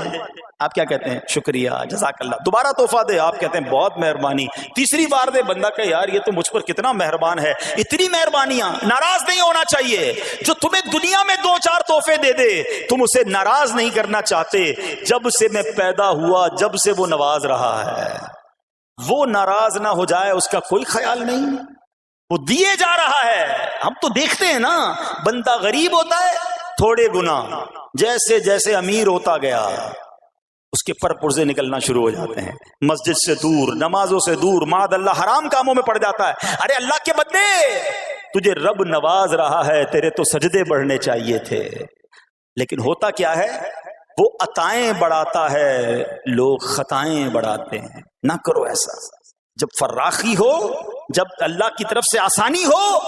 آپ کیا کہتے ہیں؟ شکریہ، جزاک اللہ۔ دوبارہ تحفہ دے، آپ کہتے ہیں بہت مہربانی۔ تیسری بار دے، بندہ کہ یار یہ تو مجھ پر کتنا مہربان ہے۔ اتنی مہربانیاں، ناراض نہیں ہونا چاہیے۔ جو تمہیں دنیا میں 2-4 تحفے دے دے، تم اسے ناراض نہیں کرنا چاہتے۔ جب سے میں پیدا ہوا، جب سے وہ نواز رہا ہے، وہ ناراض نہ ہو جائے اس کا کوئی خیال نہیں، وہ دیے جا رہا ہے۔ ہم تو دیکھتے ہیں نا، بندہ غریب ہوتا ہے، تھوڑے گناہ، جیسے جیسے امیر ہوتا گیا اس کے پر پرزے نکلنا شروع ہو جاتے ہیں، مسجد سے دور، نمازوں سے دور، معاذ اللہ حرام کاموں میں پڑ جاتا ہے۔ ارے اللہ کے بندے، تجھے رب نواز رہا ہے، تیرے تو سجدے بڑھنے چاہیے تھے۔ لیکن ہوتا کیا ہے، وہ عطائیں بڑھاتا ہے، لوگ خطائیں بڑھاتے ہیں۔ نہ کرو ایسا۔ جب فراخی ہو، جب اللہ کی طرف سے آسانی ہو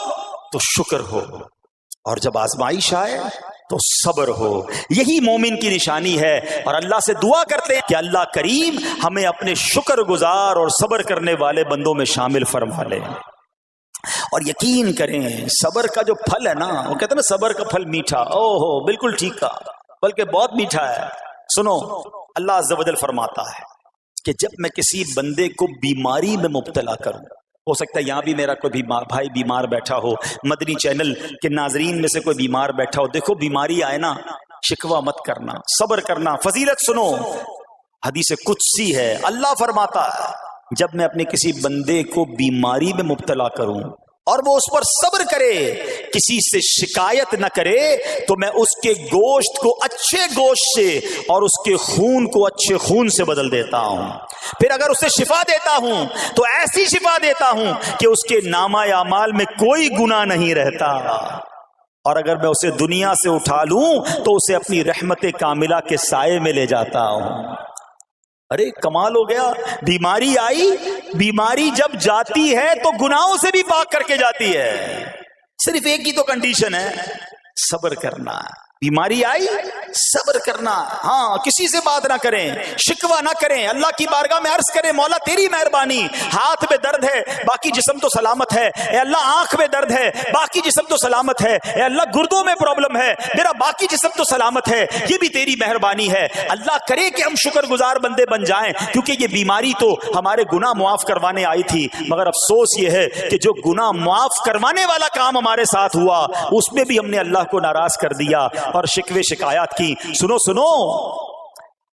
تو شکر ہو، اور جب آزمائش آئے تو صبر ہو۔ یہی مومن کی نشانی ہے، اور اللہ سے دعا کرتے ہیں کہ اللہ کریم ہمیں اپنے شکر گزار اور صبر کرنے والے بندوں میں شامل فرما لے۔ اور یقین کریں، صبر کا جو پھل ہے نا، وہ کہتے ہیں نا صبر کا پھل میٹھا، او ہو بالکل ٹھیک کہا، بلکہ بہت میٹھا ہے۔ سنو، اللہ عز و جل فرماتا ہے کہ جب میں کسی بندے کو بیماری میں مبتلا کروں، ہو سکتا ہے یہاں بھی میرا کوئی بھائی بیمار بیٹھا ہو، مدنی چینل کے ناظرین میں سے کوئی بیمار بیٹھا ہو، دیکھو بیماری آئے نا، شکوہ مت کرنا، صبر کرنا۔ فضیلت سنو، حدیث قدسی ہے، اللہ فرماتا ہے جب میں اپنے کسی بندے کو بیماری میں مبتلا کروں اور وہ اس پر صبر کرے، کسی سے شکایت نہ کرے، تو میں اس کے گوشت کو اچھے گوشت سے اور اس کے خون کو اچھے خون سے بدل دیتا ہوں۔ پھر اگر اسے شفا دیتا ہوں تو ایسی شفا دیتا ہوں کہ اس کے نامہ اعمال میں کوئی گناہ نہیں رہتا، اور اگر میں اسے دنیا سے اٹھا لوں تو اسے اپنی رحمت کاملہ کے سائے میں لے جاتا ہوں۔ ارے کمال ہو گیا، بیماری آئی، بیماری جب جاتی ہے تو گناہوں سے بھی پاک کر کے جاتی ہے۔ صرف ایک ہی تو کنڈیشن ہے، صبر کرنا۔ بیماری آئی، صبر کرنا، ہاں کسی سے بات نہ کریں، شکوہ نہ کریں، اللہ کی بارگاہ میں عرض کریں مولا تیری مہربانی، ہاتھ میں درد ہے باقی جسم تو سلامت ہے، اے اللہ آنکھ میں درد ہے باقی جسم تو سلامت ہے، اے اللہ گردوں میں پرابلم ہے میرا باقی جسم تو سلامت ہے، یہ بھی تیری مہربانی ہے۔ اللہ کرے کہ ہم شکر گزار بندے بن جائیں، کیونکہ یہ بیماری تو ہمارے گناہ معاف کروانے آئی تھی، مگر افسوس یہ ہے کہ جو گناہ معاف کروانے والا کام ہمارے ساتھ ہوا اس میں بھی ہم نے اللہ کو ناراض کر دیا اور شکوے شکایات کی۔ سنو سنو،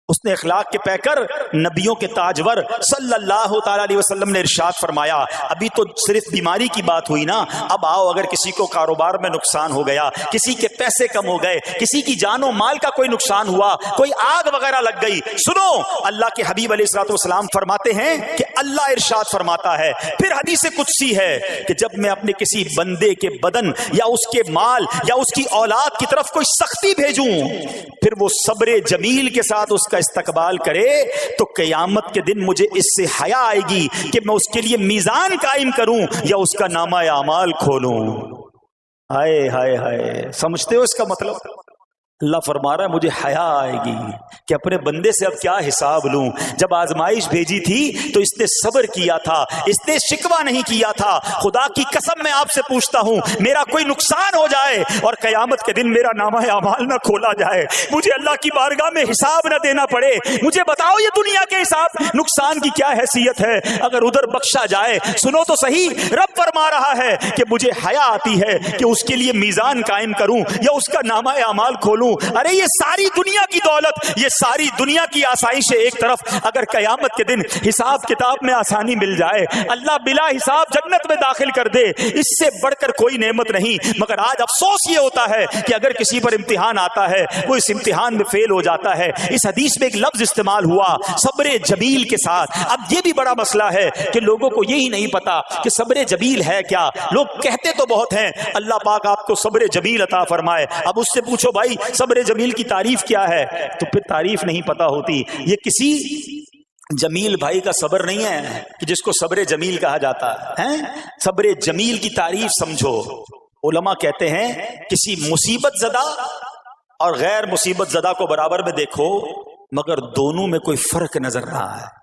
اس نے اخلاق کے پیکر نبیوں کے تاجور صلی اللہ تعالی علیہ وسلم نے ارشاد فرمایا، ابھی تو صرف بیماری کی بات ہوئی نا، اب آؤ اگر کسی کو کاروبار میں نقصان ہو گیا، کسی کے پیسے کم ہو گئے، کسی کی جان و مال کا کوئی نقصان ہوا، کوئی آگ وغیرہ لگ گئی، سنو اللہ کے حبیب علیہ الصلوۃ والسلام فرماتے ہیں کہ اللہ ارشاد فرماتا ہے، پھر حدیث قدسی ہے کہ جب میں اپنے کسی بندے کے بدن یا اس کے مال یا اس کی اولاد کی طرف کوئی سختی بھیجوں، پھر وہ صبر جمیل کے ساتھ اس کا استقبال کرے، تو قیامت کے دن مجھے اس سے حیا آئے گی کہ میں اس کے لیے میزان قائم کروں یا اس کا نامہ اعمال کھولوں۔ ہائے ہائے ہائے، سمجھتے ہو اس کا مطلب؟ اللہ فرما رہا ہے مجھے حیا آئے گی کہ اپنے بندے سے اب کیا حساب لوں. جب آزمائش بھیجی تھی تو اس نے صبر کیا تھا, اس نے شکوہ نہیں کیا تھا. خدا کی قسم میں آپ سے پوچھتا ہوں, میرا کوئی نقصان ہو جائے اور قیامت کے دن میرا نامہ اعمال نہ کھولا جائے, مجھے اللہ کی بارگاہ میں حساب نہ دینا پڑے, مجھے بتاؤ یہ دنیا کے حساب نقصان کی کیا حیثیت ہے اگر ادھر بخشا جائے. سنو تو صحیح, رب فرما رہا ہے کہ مجھے حیا آتی ہے کہ اس کے لیے میزان قائم کروں یا اس کا نامہ اعمال کھولوں. ارے یہ ساری دنیا کی دولت, یہ ساری دنیا کی آسائش ایک طرف, اگر قیامت کے دن حساب کتاب میں آسانی مل جائے, اللہ بلا حساب جنت میں داخل کر دے, اس سے بڑھ کر کوئی نعمت نہیں. مگر آج افسوس یہ ہوتا ہے کہ اگر کسی پر امتحان آتا ہے وہ اس امتحان میں فیل ہو جاتا ہے. اس حدیث میں ایک لفظ استعمال ہوا صبر جمیل کے ساتھ. اب یہ بھی بڑا مسئلہ ہے کہ لوگوں کو یہی نہیں پتا کہ صبر جمیل ہے کیا. لوگ کہتے تو بہت ہیں, اللہ پاک آپ کو صبر جمیل عطا فرمائے. اب اس سے پوچھو بھائی صبر جمیل کی تعریف کیا ہے, تو پھر تعریف نہیں پتا ہوتی. یہ کسی جمیل بھائی کا صبر نہیں ہے کہ جس کو صبر جمیل کہا جاتا ہے. صبر جمیل کی تعریف سمجھو. علماء کہتے ہیں کسی مصیبت زدہ اور غیر مصیبت زدہ کو برابر میں دیکھو مگر دونوں میں کوئی فرق نظر نہ آئے.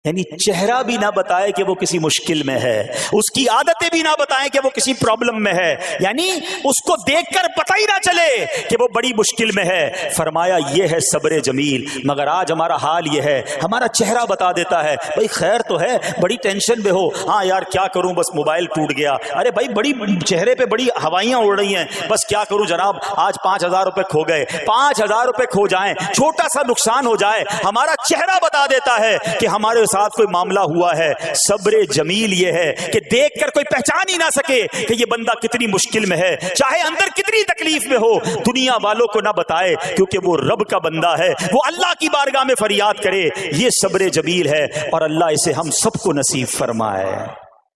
یعنی چہرہ بھی نہ بتائے کہ وہ کسی مشکل میں ہے, اس کی عادتیں بھی نہ بتائیں کہ وہ کسی پرابلم میں ہے, یعنی اس کو دیکھ کر پتہ ہی نہ چلے کہ وہ بڑی مشکل میں ہے. فرمایا یہ ہے صبر جمیل. مگر آج ہمارا حال یہ ہے, ہمارا چہرہ بتا دیتا ہے بھائی خیر تو ہے, بڑی ٹینشن میں ہو, ہاں یار کیا کروں بس موبائل ٹوٹ گیا, ارے بھائی بڑی چہرے پہ بڑی ہوائیاں اڑ رہی ہیں, بس کیا کروں جناب آج 5,000 روپے کھو گئے. 5,000 روپے کھو جائیں, چھوٹا سا نقصان ہو جائے, ہمارا چہرہ بتا دیتا ہے کہ ہمارے ساتھ کوئی معاملہ ہوا ہے. صبر جمیل یہ ہے کہ دیکھ کر کوئی پہچان ہی نہ سکے کہ یہ بندہ کتنی مشکل میں ہے, چاہے اندر کتنی تکلیف میں ہو, دنیا والوں کو نہ بتائے کیونکہ وہ رب کا بندہ ہے, وہ اللہ کی بارگاہ میں فریاد کرے. یہ صبر جمیل ہے اور اللہ اسے ہم سب کو نصیب فرمائے.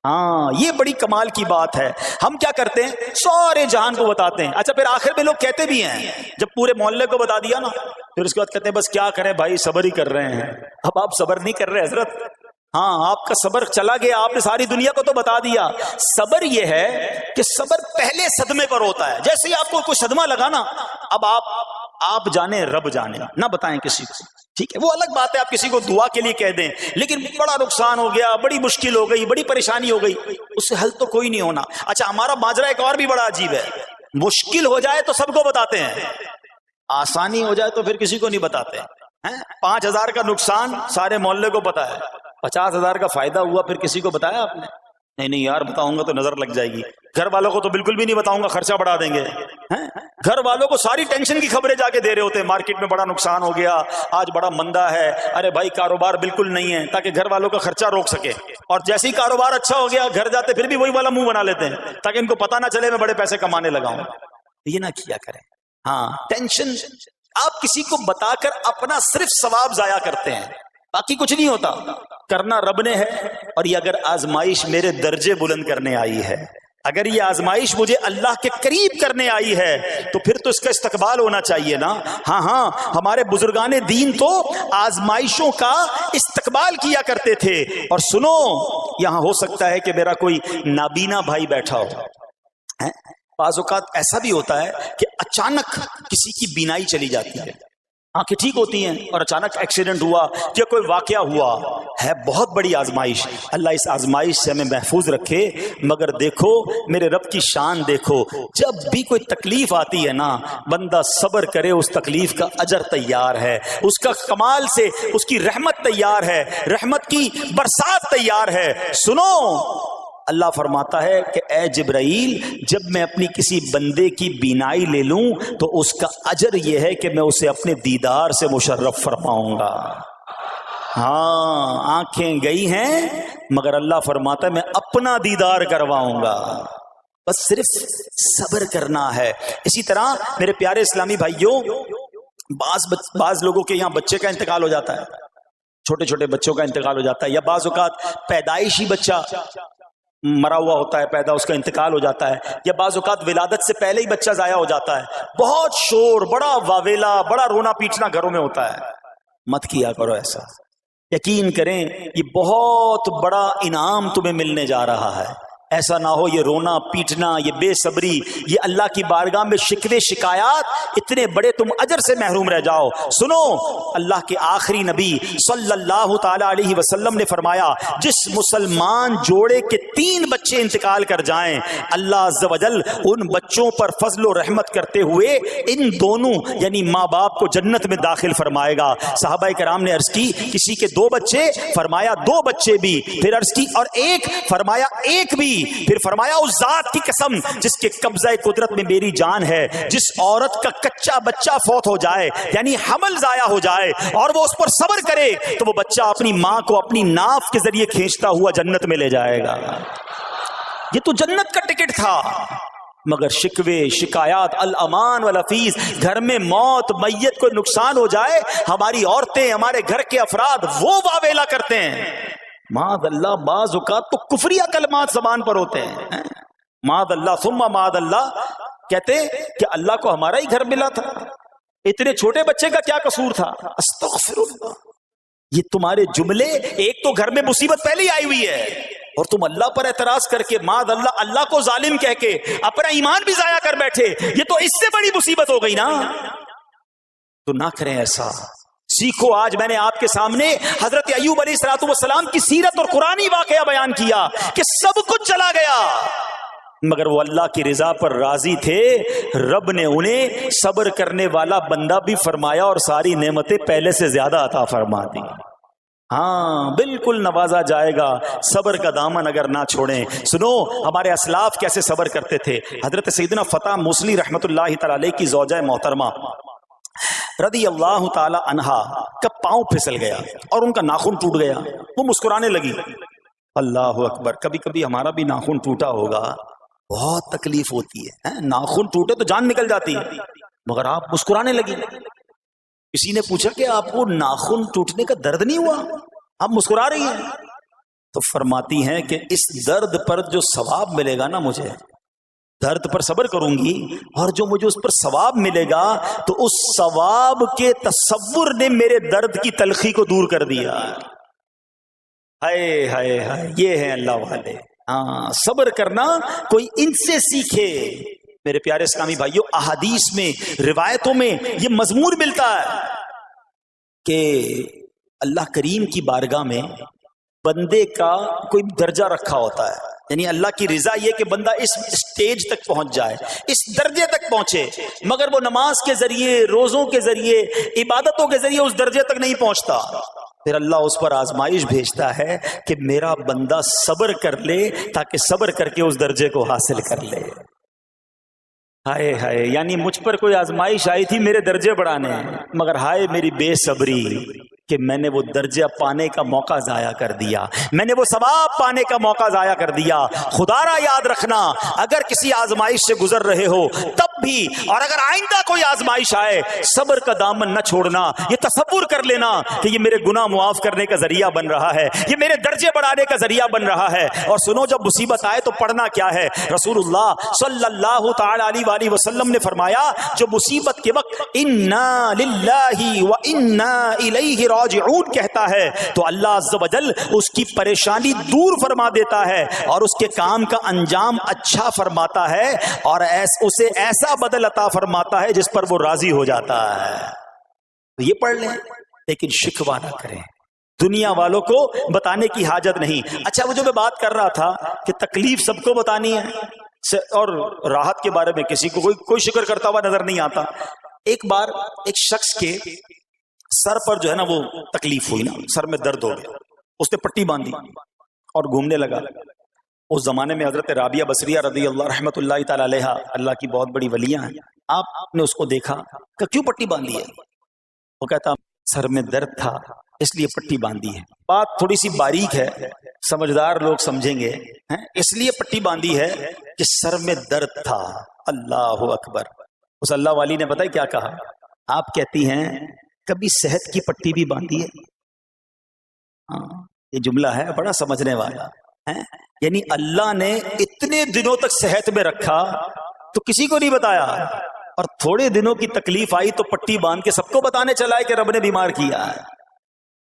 ہاں یہ بڑی کمال کی بات ہے. ہم کیا کرتے ہیں سارے جہان کو بتاتے ہیں, اچھا پھر آخر میں لوگ کہتے بھی ہیں جب پورے محلے کو بتا دیا نا پھر اس کے بعد کہتے ہیں بس کیا کریں بھائی صبر ہی کر رہے ہیں. اب آپ صبر نہیں کر رہے حضرت, ہاں آپ کا صبر چلا گیا, آپ نے ساری دنیا کو تو بتا دیا. صبر یہ ہے کہ صبر پہلے صدمے پر ہوتا ہے. جیسے ہی آپ کو کوئی صدمہ لگا نا, اب آپ جانے رب جانے, نہ بتائیں کسی کو, ٹھیک ہے وہ الگ بات ہے آپ کسی کو دعا کے لیے کہہ دیں, لیکن بڑا نقصان ہو گیا, بڑی مشکل ہو گئی, بڑی پریشانی ہو گئی, اس سے حل تو کوئی نہیں ہونا. اچھا ہمارا ماجرا ایک اور بھی بڑا عجیب ہے, مشکل ہو جائے تو سب کو بتاتے ہیں, آسانی ہو جائے تو پھر کسی کو نہیں بتاتے. 5,000 کا نقصان سارے محلے کو پتا ہے, 50,000 کا فائدہ ہوا پھر کسی کو بتایا آپ نے؟ نہیں یار بتاؤں گا تو نظر لگ جائے گی. گھر والوں کو تو بالکل بھی نہیں بتاؤں گا, خرچہ بڑھا دیں گے. گھر والوں کو ساری ٹینشن کی خبریں جا کے دے رہے ہوتے ہیں, مارکیٹ میں بڑا نقصان ہو گیا, آج بڑا مندہ ہے, ارے بھائی کاروبار بالکل نہیں ہے, تاکہ گھر والوں کا خرچہ روک سکے. اور جیسے ہی کاروبار اچھا ہو گیا گھر جاتے پھر بھی وہی والا منہ بنا لیتے ہیں تاکہ ان کو پتہ نہ چلے میں بڑے پیسے کمانے لگا ہوں. یہ نہ کیا کریں. ہاں ٹینشن آپ کسی کو بتا کر اپنا صرف ثواب ضائع کرتے ہیں, باقی کچھ نہیں ہوتا. کرنا رب نے ہے, اور یہ اگر آزمائش میرے درجے بلند کرنے آئی ہے, اگر یہ آزمائش مجھے اللہ کے قریب کرنے آئی ہے تو پھر تو اس کا استقبال ہونا چاہیے نا. ہاں ہمارے بزرگان دین تو آزمائشوں کا استقبال کیا کرتے تھے. اور سنو یہاں ہو سکتا ہے کہ میرا کوئی نابینا بھائی بیٹھا ہو, بعض اوقات ایسا بھی ہوتا ہے کہ اچانک کسی کی بینائی چلی جاتی ہے, آنکھیں ٹھیک ہوتی ہیں اور اچانک ایکسیڈنٹ ہوا یا کوئی واقعہ ہوا ہے, بہت بڑی آزمائش. اللہ اس آزمائش سے ہمیں محفوظ رکھے. مگر دیکھو میرے رب کی شان دیکھو, جب بھی کوئی تکلیف آتی ہے نا بندہ صبر کرے, اس تکلیف کا اجر تیار ہے, اس کا کمال سے اس کی رحمت تیار ہے, رحمت کی برسات تیار ہے. سنو اللہ فرماتا ہے کہ اے جبرائیل جب میں اپنی کسی بندے کی بینائی لے لوں تو اس کا اجر یہ ہے کہ میں اسے اپنے دیدار سے مشرف فرماؤں گا. ہاں آنکھیں گئی ہیں مگر اللہ فرماتا ہے میں اپنا دیدار کرواؤں گا, بس صرف صبر کرنا ہے. اسی طرح میرے پیارے اسلامی بھائیوں, بعض لوگوں کے یہاں بچے کا انتقال ہو جاتا ہے, چھوٹے چھوٹے بچوں کا انتقال ہو جاتا ہے, یا بعض اوقات پیدائشی بچہ مرا ہوا ہوتا ہے پیدا, اس کا انتقال ہو جاتا ہے, یا بعض اوقات ولادت سے پہلے ہی بچہ ضائع ہو جاتا ہے. بہت شور, بڑا واویلا, بڑا رونا پیٹنا گھروں میں ہوتا ہے. مت کیا کرو ایسا, یقین کریں یہ بہت بڑا انعام تمہیں ملنے جا رہا ہے. ایسا نہ ہو یہ رونا پیٹنا، یہ بے صبری، یہ اللہ کی بارگاہ میں شکوے شکایات، اتنے بڑے تم اجر سے محروم رہ جاؤ۔ سنو، اللہ کے آخری نبی صلی اللہ تعالی علیہ وسلم نے فرمایا جس مسلمان جوڑے کے 3 بچے انتقال کر جائیں، اللہ عز و جل ان بچوں پر فضل و رحمت کرتے ہوئے ان دونوں یعنی ماں باپ کو جنت میں داخل فرمائے گا۔ صحابہ کرام نے عرض کی کسی کے 2 بچے، فرمایا 2 بچے بھی، پھر عرض کی اور 1، فرمایا 1 بھی، پھر فرمایا اس ذات کی قسم جس کے قبضہ قدرت میں میری جان ہے، جس عورت کا کچا بچہ فوت ہو جائے یعنی حمل ضائع ہو جائے اور وہ اس پر صبر کرے تو وہ بچہ اپنی ماں کو اپنی ناف کے ذریعے کھینچتا ہوا جنت میں لے جائے گا۔ یہ تو جنت کا ٹکٹ تھا، مگر شکوے شکایات الامان والافیز، گھر میں موت میت کو نقصان ہو جائے، ہماری عورتیں ہمارے گھر کے افراد وہ واویلا کرتے ہیں۔ معاذ اللہ، بعض اوقات تو کفریہ کلمات زبان پر ہوتے ہیں، معاذ اللہ ثم معاذ اللہ، کہتے کہ اللہ کو ہمارا ہی گھر ملا تھا، اتنے چھوٹے بچے کا کیا قصور تھا؟ استغفر اللہ۔ یہ تمہارے جملے، ایک تو گھر میں مصیبت پہلے ہی آئی ہوئی ہے اور تم اللہ پر اعتراض کر کے معاذ اللہ، اللہ کو ظالم کہہ کے اپنا ایمان بھی ضائع کر بیٹھے، یہ تو اس سے بڑی مصیبت ہو گئی نا۔ تو نہ کریں ایسا، سیکھو۔ آج میں نے آپ کے سامنے حضرت ایوب علیہ الصلوۃ والسلام کی سیرت اور قرآنی واقعہ بیان کیا کہ سب کچھ چلا گیا مگر وہ اللہ کی رضا پر راضی تھے، رب نے انہیں صبر کرنے والا بندہ بھی فرمایا اور ساری نعمتیں پہلے سے زیادہ عطا فرما دی۔ ہاں بالکل نوازا جائے گا، صبر کا دامن اگر نہ چھوڑیں۔ سنو ہمارے اسلاف کیسے صبر کرتے تھے۔ حضرت سیدنا فتح موصلی رحمت اللہ تعالی علیہ کی زوجہ محترمہ رضی اللہ تعالی عنہا کا پاؤں پھسل گیا اور ان کا ناخن ٹوٹ گیا، وہ مسکرانے لگی۔ اللہ اکبر، کبھی کبھی ہمارا بھی ناخن ٹوٹا ہوگا، بہت تکلیف ہوتی ہے، ناخن ٹوٹے تو جان نکل جاتی ہے، مگر آپ مسکرانے لگی۔ کسی نے پوچھا کہ آپ کو ناخن ٹوٹنے کا درد نہیں ہوا، آپ مسکرا رہی ہیں؟ تو فرماتی ہیں کہ اس درد پر جو ثواب ملے گا نا، مجھے درد پر صبر کروں گی اور جو مجھے اس پر ثواب ملے گا تو اس ثواب کے تصور نے میرے درد کی تلخی کو دور کر دیا۔ ہائے ہائے ہائے، یہ ہے اللہ والے۔ ہاں، صبر کرنا کوئی ان سے سیکھے۔ میرے پیارے اسلامی بھائیوں، احادیث میں، روایتوں میں یہ مضمون ملتا ہے کہ اللہ کریم کی بارگاہ میں بندے کا کوئی درجہ رکھا ہوتا ہے، یعنی اللہ کی رضا یہ کہ بندہ اس سٹیج تک پہنچ جائے، اس درجے تک پہنچے، مگر وہ نماز کے ذریعے، روزوں کے ذریعے، عبادتوں کے ذریعے اس درجے تک نہیں پہنچتا، پھر اللہ اس پر آزمائش بھیجتا ہے کہ میرا بندہ صبر کر لے تاکہ صبر کر کے اس درجے کو حاصل کر لے۔ ہائے ہائے، یعنی مجھ پر کوئی آزمائش آئی تھی میرے درجے بڑھانے، مگر ہائے میری بے صبری کہ میں نے وہ درجہ پانے کا موقع ضائع کر دیا، میں نے وہ ثواب پانے کا موقع ضائع کر دیا۔ خدا را یاد رکھنا، اگر کسی آزمائش سے گزر رہے ہو تب بھی، اور اگر آئندہ کوئی آزمائش آئے، صبر کا دامن نہ چھوڑنا، یہ تصور کر لینا کہ یہ میرے گناہ معاف کرنے کا ذریعہ بن رہا ہے، یہ میرے درجے بڑھانے کا ذریعہ بن رہا ہے۔ اور سنو، جب مصیبت آئے تو پڑھنا کیا ہے؟ رسول اللہ صلی اللہ تعالی علیہ وآلہ وسلم نے فرمایا جو مصیبت کے وقت انا للہ و انا الیہ راجعون کہتا ہے تو اللہ عز و جل اس کی پریشانی دور فرما دیتا ہے اور اس کے کام کا انجام اچھا فرماتا ہے اور اسے ایسا بدل عطا فرماتا ہے جس پر وہ راضی ہو جاتا ہے۔ تو یہ پڑھ لیں، لیکن شکوہ نہ کریں، دنیا والوں کو بتانے کی حاجت نہیں۔ اچھا، وہ جو میں بات کر رہا تھا کہ تکلیف سب کو بتانی ہے اور راحت کے بارے میں کسی کو کوئی شکر کرتا ہوا نظر نہیں آتا۔ ایک بار ایک شخص کے سر پر جو ہے نا وہ تکلیف ہوئی نا، سر میں درد ہو گیا، اس نے پٹی باندھی اور گھومنے لگا۔ اس زمانے میں حضرت رابعہ بصریہ رضی اللہ رحمت اللہ تعالی علیہ، اللہ کی بہت بڑی ولیاں ہیں، آپ نے اس کو دیکھا کہ کیوں پٹی باندھی ہے؟ وہ کہتا سر میں درد تھا اس لیے پٹی باندھی ہے۔ بات تھوڑی سی باریک ہے، سمجھدار لوگ سمجھیں گے، اس لیے پٹی باندھی ہے کہ سر میں درد تھا۔ اللہ اکبر۔ اس اللہ والی نے بتایا کیا کہا؟ آپ کہتی ہیں کبھی صحت کی پٹی بھی باندھی ہے؟ یہ جملہ ہے بڑا سمجھنے والا ہے، یعنی اللہ نے اتنے دنوں تک صحت میں رکھا تو کسی کو نہیں بتایا، اور تھوڑے دنوں کی تکلیف آئی تو پٹی باندھ کے سب کو بتانے چلا ہے کہ رب نے بیمار کیا ہے۔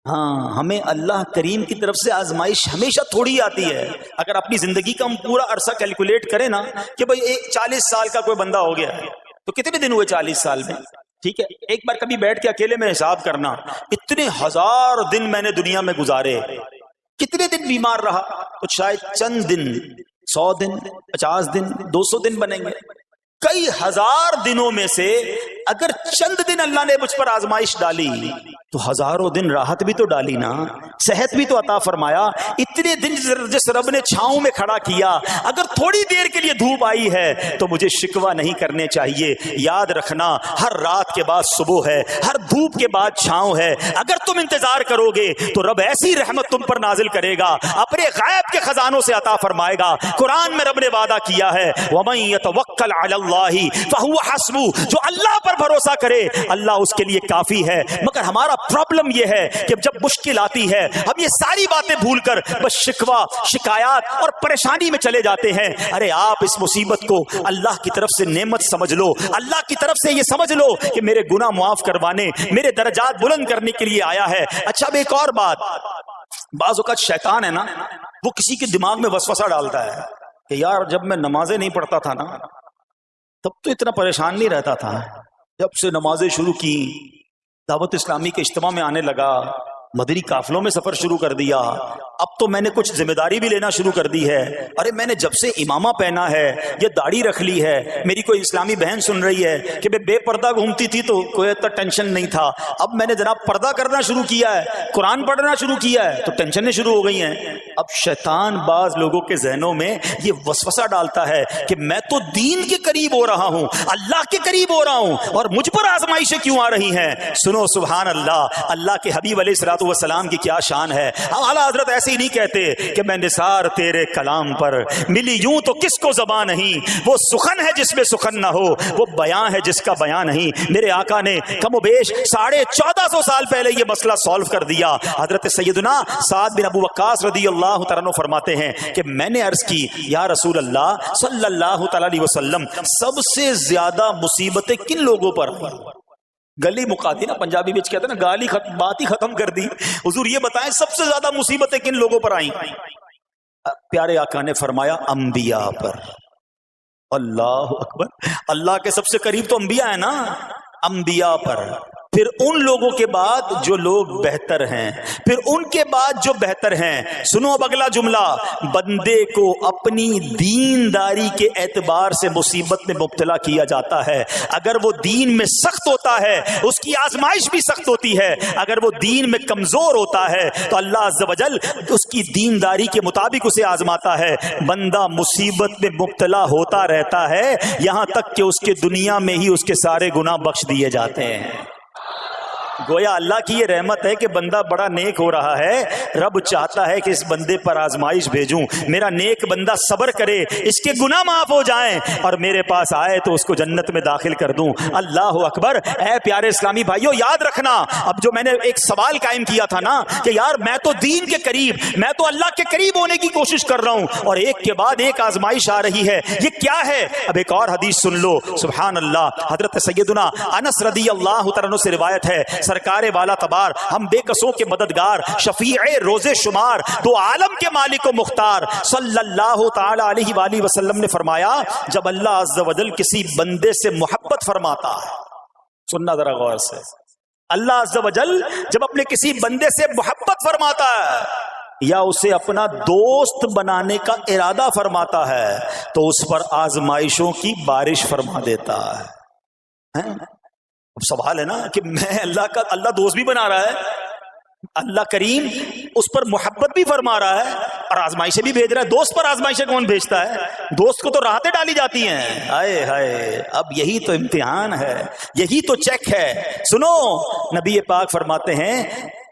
ہاں، ہمیں اللہ کریم کی طرف سے آزمائش ہمیشہ تھوڑی آتی ہے. اگر اپنی زندگی کا ہم پورا عرصہ کیلکولیٹ کریں نا کہ بھئی 40 سال کا کوئی بندہ ہو گیا ہے تو کتنے دن ہوئے 40 سال میں؟ ٹھیک ہے، ایک بار کبھی بیٹھ کے اکیلے میں حساب کرنا، اتنے ہزار دن میں نے دنیا میں گزارے، کتنے دن بیمار رہا؟ تو شاید چند دن، 100 دن، 50 دن، 200 دن بنیں گے. کئی ہزار دنوں میں سے اگر چند دن اللہ نے مجھ پر آزمائش ڈالی تو ہزاروں دن راحت بھی تو ڈالی نا، صحت بھی تو عطا فرمایا. اتنے دن جس رب نے چھاؤں میں کھڑا کیا، اگر تھوڑی دیر کے لیے دھوپ آئی ہے تو مجھے شکوہ نہیں کرنے چاہیے. یاد رکھنا، ہر رات کے بعد صبح ہے، ہر دھوپ کے بعد چھاؤں ہے. اگر تم انتظار کرو گے تو رب ایسی رحمت تم پر نازل کرے گا، اپنے غیب کے خزانوں سے عطا فرمائے گا. قرآن میں رب نے وعدہ کیا ہے وَمَن يَتَوَکَّلْ عَلَى اللَّهِ فَهُوَ حَسْبُهُ، جو اللہ پر بھروسہ کرے اللہ اس کے لیے کافی ہے. مگر ہمارا پرابلم یہ ہے کہ جب مشکل آتی ہے ہم یہ ساری باتیں بھول کر بس شکوہ، شکایات اور پریشانی میں چلے جاتے ہیں. ارے آپ اس مصیبت کو اللہ کی طرف سے نعمت سمجھ لو، اللہ کی طرف سے یہ سمجھ لو کہ میرے گناہ معاف کروانے، میرے درجات بلند کرنے کے لیے آیا ہے. اچھا اب ایک اور بات، بعض اوقات شیطان ہے نا، وہ کسی کے دماغ میں وسوسہ ڈالتا ہے کہ یار جب میں نمازیں نہیں پڑھتا تھا نا تب تو اتنا پریشان نہیں رہتا تھا، جب سے نمازیں شروع کی، دعوت اسلامی کے اجتماع میں آنے لگا، مدنی قافلوں میں سفر شروع کر دیا، اب تو میں نے کچھ ذمہ داری بھی لینا شروع کر دی ہے. ارے میں نے جب سے امامہ پہنا ہے، یہ داڑھی رکھ لی ہے، میری کوئی اسلامی بہن سن رہی ہے کہ بے پردہ گھومتی تھی تو کوئی اتنا ٹینشن نہیں تھا، اب میں نے جناب پردہ کرنا شروع کیا ہے، قرآن پڑھنا شروع کیا ہے تو ٹینشنیں شروع ہو گئی ہیں. اب شیطان بعض لوگوں کے ذہنوں میں یہ وسوسہ ڈالتا ہے کہ میں تو دین کے قریب ہو رہا ہوں، اللہ کے قریب ہو رہا ہوں، اور مجھ پر آزمائشیں کیوں آ رہی ہیں؟ سنو سبحان اللہ، اللہ کے حبیب علیہ الصلوۃ والسلام کی کیا شان ہے. ہم اعلیٰ حضرت ایسے ہی نہیں کہتے کہ میں نثار تیرے کلام پر، ملی یوں تو کس کو زبان نہیں، وہ سخن ہے جس میں سخن نہ ہو، وہ بیان ہے جس کا بیان نہیں. میرے آقا نے کم و بیش 1450 سال پہلے یہ مسئلہ سالو کر دیا. حضرت سیدنا سعد بن ابو وقاص رضی اللہ تعالیٰ عنہ فرماتے ہیں کہ میں نے عرض کی یا رسول اللہ صلی اللہ تعالیٰ علیہ وسلم، سب سے زیادہ مصیبتیں کن لوگوں پر ہیں؟ گلی مکا دی نا، پنجابی بچ کہتے ہیں نا، گالی بات ہی ختم کر دی. حضور یہ بتائیں سب سے زیادہ مصیبتیں کن لوگوں پر آئیں؟ پیارے آقا نے فرمایا انبیاء پر. اللہ اکبر، اللہ کے سب سے قریب تو انبیاء ہیں نا، انبیاء پر، پھر ان لوگوں کے بعد جو لوگ بہتر ہیں، پھر ان کے بعد جو بہتر ہیں. سنو اب اگلا جملہ، بندے کو اپنی دینداری کے اعتبار سے مصیبت میں مبتلا کیا جاتا ہے. اگر وہ دین میں سخت ہوتا ہے اس کی آزمائش بھی سخت ہوتی ہے، اگر وہ دین میں کمزور ہوتا ہے تو اللہ عز و جل اس کی دینداری کے مطابق اسے آزماتا ہے. بندہ مصیبت میں مبتلا ہوتا رہتا ہے یہاں تک کہ اس کے دنیا میں ہی اس کے سارے گناہ بخش دیے جاتے ہیں. گویا اللہ کی یہ رحمت ہے کہ بندہ بڑا نیک ہو رہا ہے، رب چاہتا ہے کہ اس بندے پر آزمائش بھیجوں، میرا نیک بندہ صبر کرے، اس کے گناہ معاف ہو جائیں اور میرے پاس آئے تو اس کو جنت میں داخل کر دوں. اللہ اکبر. اے پیارے اسلامی بھائیو، یاد رکھنا، اب جو میں نے ایک سوال قائم کیا تھا نا کہ یار میں تو دین کے قریب، میں تو اللہ کے قریب ہونے کی کوشش کر رہا ہوں اور ایک کے بعد ایک آزمائش آ رہی ہے، یہ کیا ہے؟ اب ایک اور حدیث سن لو. سبحان اللہ. حضرت سیدنا انس رضی اللہ تعالیٰ عنہ سے روایت ہے، سرکار والا تبار، ہم بے کسوں کے مددگار، شفیع روز شمار، دو عالم کے مالک و مختار صلی اللہ تعالی علیہ وآلہ وسلم نے فرمایا، جب اللہ عز و جل کسی بندے سے محبت فرماتا ہے، سننا ذرا غور سے، اللہ عز و جل جب اپنے کسی بندے سے محبت فرماتا ہے یا اسے اپنا دوست بنانے کا ارادہ فرماتا ہے تو اس پر آزمائشوں کی بارش فرما دیتا ہے. اب سوال ہے نا کہ میں اللہ دوست بھی بنا رہا ہے، اللہ کریم اس پر محبت بھی فرما رہا ہے اور آزمائشیں بھی بھیج رہا ہے. دوست پر آزمائشیں کون بھیجتا ہے؟ دوست کو تو راحتیں ڈالی جاتی ہیں. ہائے ہائے، اب یہی تو امتحان ہے، یہی تو چیک ہے. سنو، نبی پاک فرماتے ہیں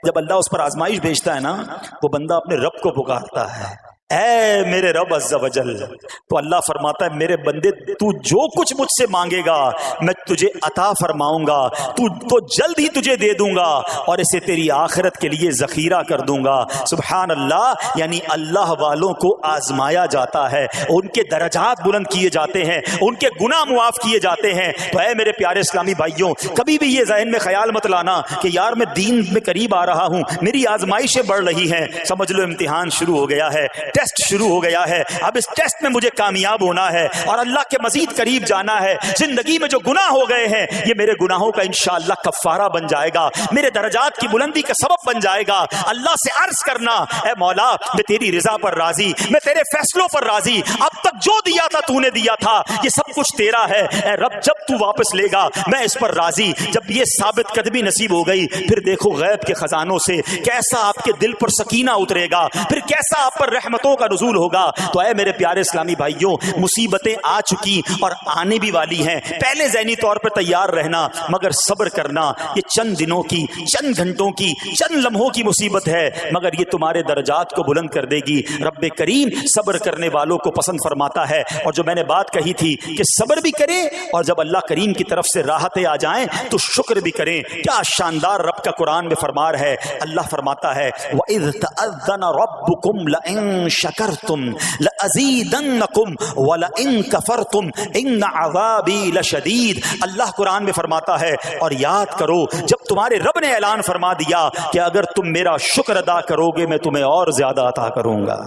جب اللہ اس پر آزمائش بھیجتا ہے نا، وہ بندہ اپنے رب کو پکارتا ہے، اے میرے رب عز و جل، تو اللہ فرماتا ہے میرے بندے تو جو کچھ مجھ سے مانگے گا میں تجھے عطا فرماؤں گا، تو جلد ہی تجھے دے دوں گا اور اسے تیری آخرت کے لیے ذخیرہ کر دوں گا۔ سبحان اللہ، یعنی اللہ والوں کو آزمایا جاتا ہے، ان کے درجات بلند کیے جاتے ہیں، ان کے گناہ معاف کیے جاتے ہیں۔ تو اے میرے پیارے اسلامی بھائیوں، کبھی بھی یہ ذہن میں خیال مت لانا کہ یار میں دین میں قریب آ رہا ہوں، میری آزمائشیں بڑھ رہی ہیں۔ سمجھ لو امتحان شروع ہو گیا ہے، ٹیسٹ شروع ہو گیا ہے، اب اس ٹیسٹ میں مجھے کامیاب ہونا ہے اور اللہ کے مزید قریب جانا ہے۔ زندگی میں جو گناہ ہو گئے ہیں یہ میرے گناہوں کا انشاءاللہ کفارہ بن جائے گا، میرے درجات کی بلندی کا سبب بن جائے گا۔ اللہ سے عرض کرنا، اے مولا میں تیری رضا پر راضی، میں تیرے فیصلوں پر راضی، اب تک جو دیا تھا تو نے دیا تھا، یہ سب کچھ تیرا ہے۔ اے رب جب تو واپس لے گا میں اس پر راضی۔ جب یہ ثابت قدمی نصیب ہو گئی پھر دیکھو غیب کے خزانوں سے کیسا آپ کے دل پر سکینہ اترے گا، پھر کیسا آپ پر رحمتوں کا نزول ہوگا۔ تو اے میرے پیارے اسلامی بھائیوں، مصیبتیں آ چکی اور آنے بھی والی ہیں، پہلے ذہنی طور پر تیار رہنا، مگر صبر کرنا۔ یہ چند دنوں کی، چند گھنٹوں کی، چند لمحوں کی مصیبت ہے، مگر یہ تمہارے درجات کو بلند کر دے گی۔ رب کریم صبر کرنے والوں کو پسند فرماتا ہے۔ اور جو میں نے بات کہی تھی کہ صبر بھی کریں اور جب اللہ کریم کی طرف سے راحتیں آ جائیں تو شکر بھی کریں۔ کیا شاندار رب کا قرآن میں فرمان ہے، اللہ فرماتا ہے وَإِذْ تَأَذَّنَ رَبُّكُمْ لَئِن شَكَرْتُمْ لَأَزِيدَنَّكُمْ وَلَئِن كَفَرْتُمْ إِنَّ عَذَابِي لَشَدِيدٌ۔ اللہ قرآن میں فرماتا ہے اور یاد کرو جب تمہارے رب نے اعلان فرما دیا کہ اگر تم میرا شکر ادا کرو گے میں تمہیں اور زیادہ عطا کروں گا۔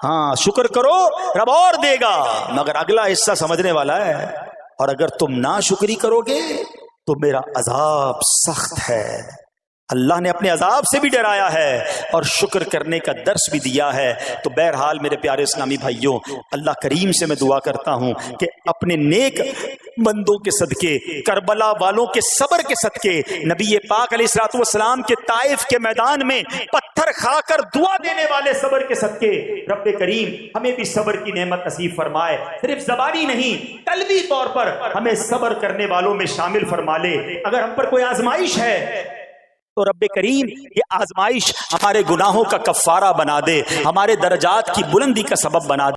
ہاں شکر کرو رب اور دے گا، مگر اگلا حصہ سمجھنے والا ہے، اور اگر تم ناشکری کرو گے تو میرا عذاب سخت ہے۔ اللہ نے اپنے عذاب سے بھی ڈرایا ہے اور شکر کرنے کا درس بھی دیا ہے۔ تو بہرحال میرے پیارے اسلامی بھائیوں، اللہ کریم سے میں دعا کرتا ہوں کہ اپنے نیک بندوں کے صدقے، کربلا والوں کے صبر کے صدقے، نبی پاک علیہ الصلوۃ والسلام کے طائف کے میدان میں پتھر کھا کر دعا دینے والے صبر کے صدقے، رب کریم ہمیں بھی صبر کی نعمت نصیب فرمائے۔ صرف زبانی نہیں، قلبی طور پر ہمیں صبر کرنے والوں میں شامل فرما لے۔ اگر ہم پر کوئی آزمائش ہے تو رب کریم یہ آزمائش ہمارے گناہوں کا کفارہ بنا دے، ہمارے درجات کی بلندی کا سبب بنا دے۔